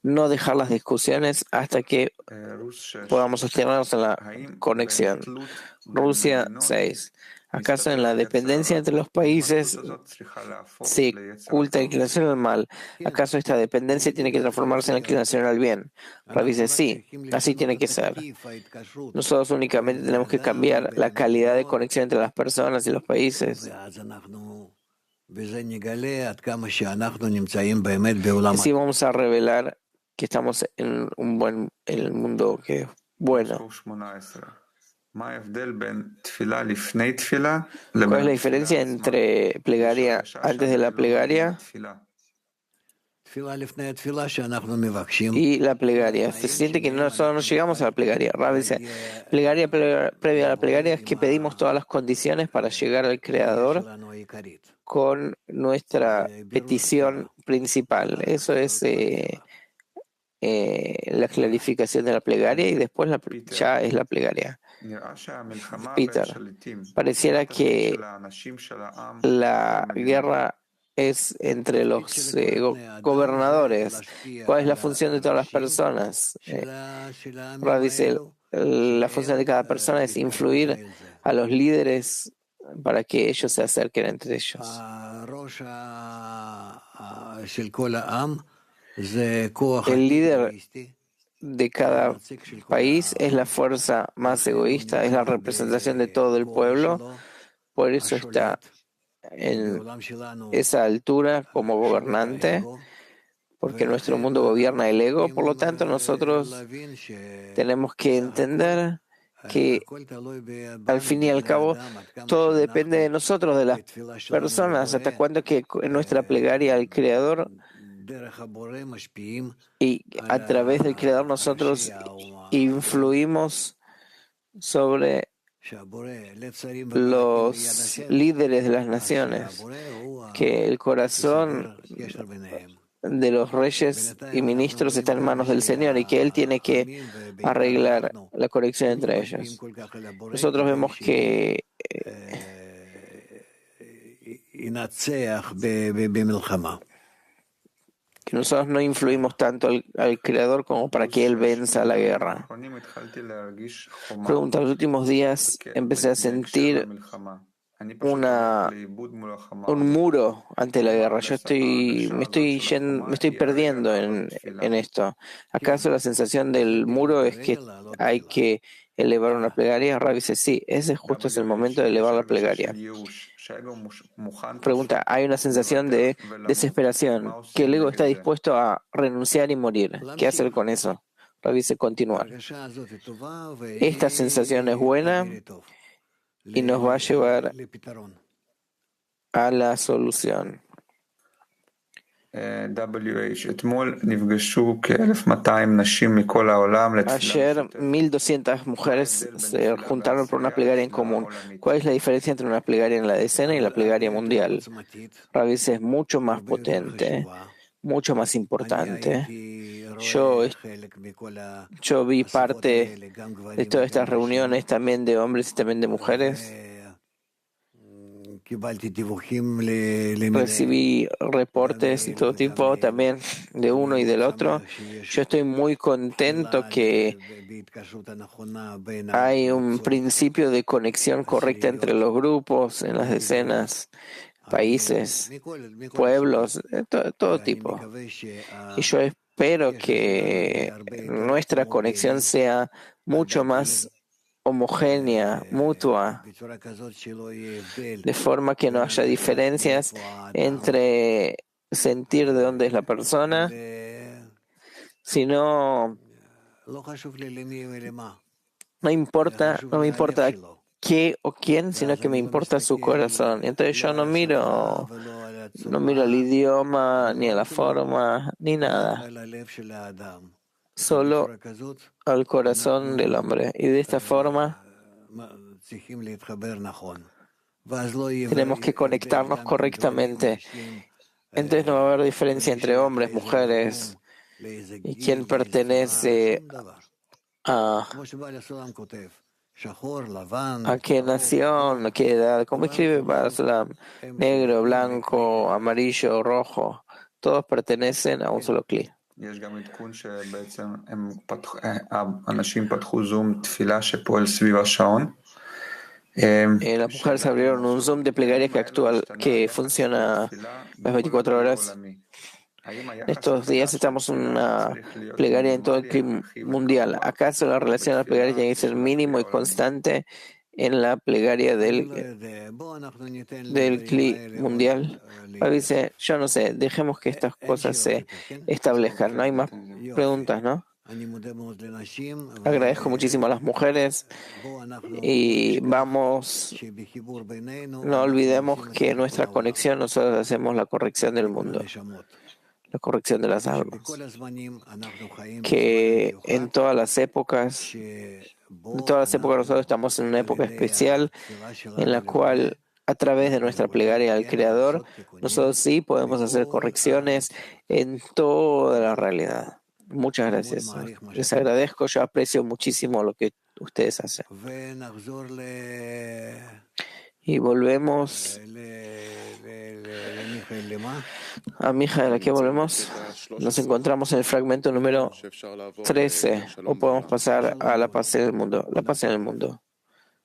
No dejar las discusiones hasta que podamos sostenernos en la conexión. Rusia 6. ¿Acaso en la dependencia entre los países se oculta la inclinación al mal? ¿Acaso esta dependencia tiene que transformarse en la inclinación al bien? Dice, sí, así tiene que ser. Nosotros únicamente tenemos que cambiar la calidad de conexión entre las personas y los países. Así vamos a revelar que estamos en el mundo que es bueno. ¿Cuál es la diferencia entre plegaria antes de la plegaria y la plegaria? Se siente que nosotros no llegamos a la plegaria. Rav dice, plegaria previa a la plegaria es que pedimos todas las condiciones para llegar al Creador con nuestra petición principal. Eso es la clarificación de la plegaria y después ya es la plegaria. Peter, pareciera que la guerra es entre los gobernadores. ¿Cuál es la función de todas las personas? Dice, la función de cada persona es influir a los líderes para que ellos se acerquen entre ellos. El líder de cada país es la fuerza más egoísta, es la representación de todo el pueblo, por eso está en esa altura como gobernante, porque nuestro mundo gobierna el ego. Por lo tanto, nosotros tenemos que entender que al fin y al cabo todo depende de nosotros, de las personas, hasta cuando que en nuestra plegaria al Creador y a través del Creador nosotros influimos sobre los líderes de las naciones, que el corazón de los reyes y ministros está en manos del Señor y que Él tiene que arreglar la conexión entre ellos. Nosotros vemos que nosotros no influimos tanto al Creador como para que Él venza la guerra. Pregunta, los últimos días empecé a sentir un muro ante la guerra. Yo me estoy perdiendo en esto. ¿Acaso la sensación del muro es que hay que elevar una plegaria? Rav dice, sí, ese justo es el momento de elevar la plegaria. Pregunta, hay una sensación de desesperación, que el ego está dispuesto a renunciar y morir. ¿Qué hacer con eso? Rav dice, continuar. Esta sensación es buena y nos va a llevar a la solución. Ayer 1.200 mujeres se juntaron por una plegaria en común. ¿Cuál es la diferencia entre una plegaria en la decena y la plegaria mundial? Rav dice, es mucho más potente, mucho más importante. Yo vi parte de todas estas reuniones, también de hombres y también de mujeres. Recibí reportes de todo tipo, también de uno y del otro. Yo estoy muy contento que hay un principio de conexión correcta entre los grupos, en las decenas, países, pueblos, de todo tipo. Y yo espero que nuestra conexión sea mucho más homogénea, mutua, de forma que no haya diferencias entre sentir de dónde es la persona, sino no me importa qué o quién, sino que me importa su corazón. Entonces yo no miro al idioma, ni a la forma, ni nada. Solo al corazón del hombre. Y de esta forma tenemos que conectarnos correctamente. Entonces no va a haber diferencia entre hombres, mujeres, y quién pertenece a qué nación, a qué edad. Como escribe Balaam, negro, blanco, amarillo, rojo, todos pertenecen a un solo cli. יש גם עדכון שבעצם אנשים פתחו זום תפילה שפועל סביב השעון. Las mujeres abrieron un Zoom de plegaria que funciona las 24 horas. Estos días estamos en una plegaria en todo el clima mundial. ¿Acaso la relación a la plegaria tiene que ser mínimo y constante en la plegaria del CLI mundial? Dice, yo no sé, dejemos que estas cosas se establezcan. No hay más preguntas, ¿no? Agradezco muchísimo a las mujeres y no olvidemos que en nuestra conexión nosotros hacemos la corrección del mundo, la corrección de las almas, que en todas las épocas nosotros estamos en una época especial en la cual a través de nuestra plegaria al Creador nosotros sí podemos hacer correcciones en toda la realidad. Muchas gracias. Les agradezco, yo aprecio muchísimo lo que ustedes hacen. Y volvemos a Mijael. ¿A qué volvemos? Nos encontramos en el fragmento número 13. O podemos pasar a la paz en el mundo. La paz en el mundo.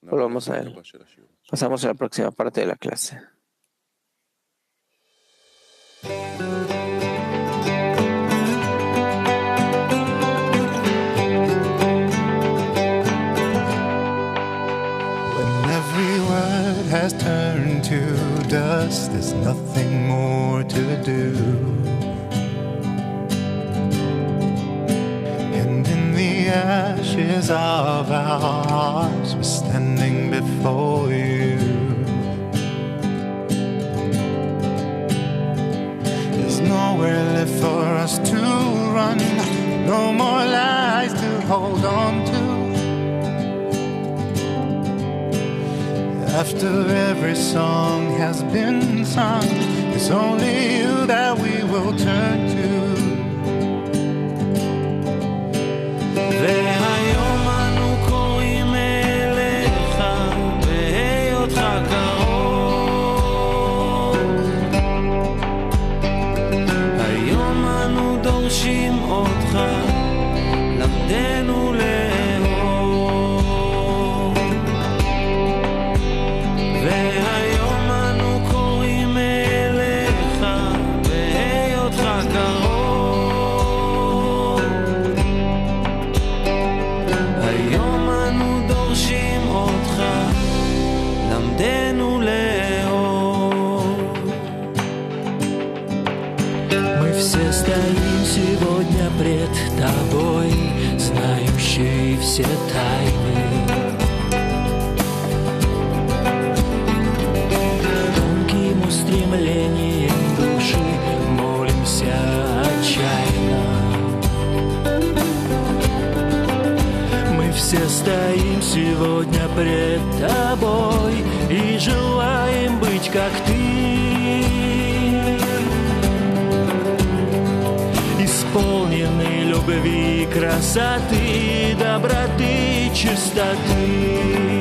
Volvamos a él. Pasamos a la próxima parte de la clase. Has turned to dust, there's nothing more to do. And in the ashes of our hearts, we're standing before you. There's nowhere left for us to run, no more lies to hold on to. After every song has been sung, it's only you that we will turn to. והיום אנו קוראים אליך בהיותך קרוב. היום אנו דורשים אותך, למדנו пред тобой, знающий все тайны. Тонким устремлением души молимся отчаянно. Мы все стоим сегодня пред тобой и желаем быть как ты. истины, любви, красоты, доброты, чистоты.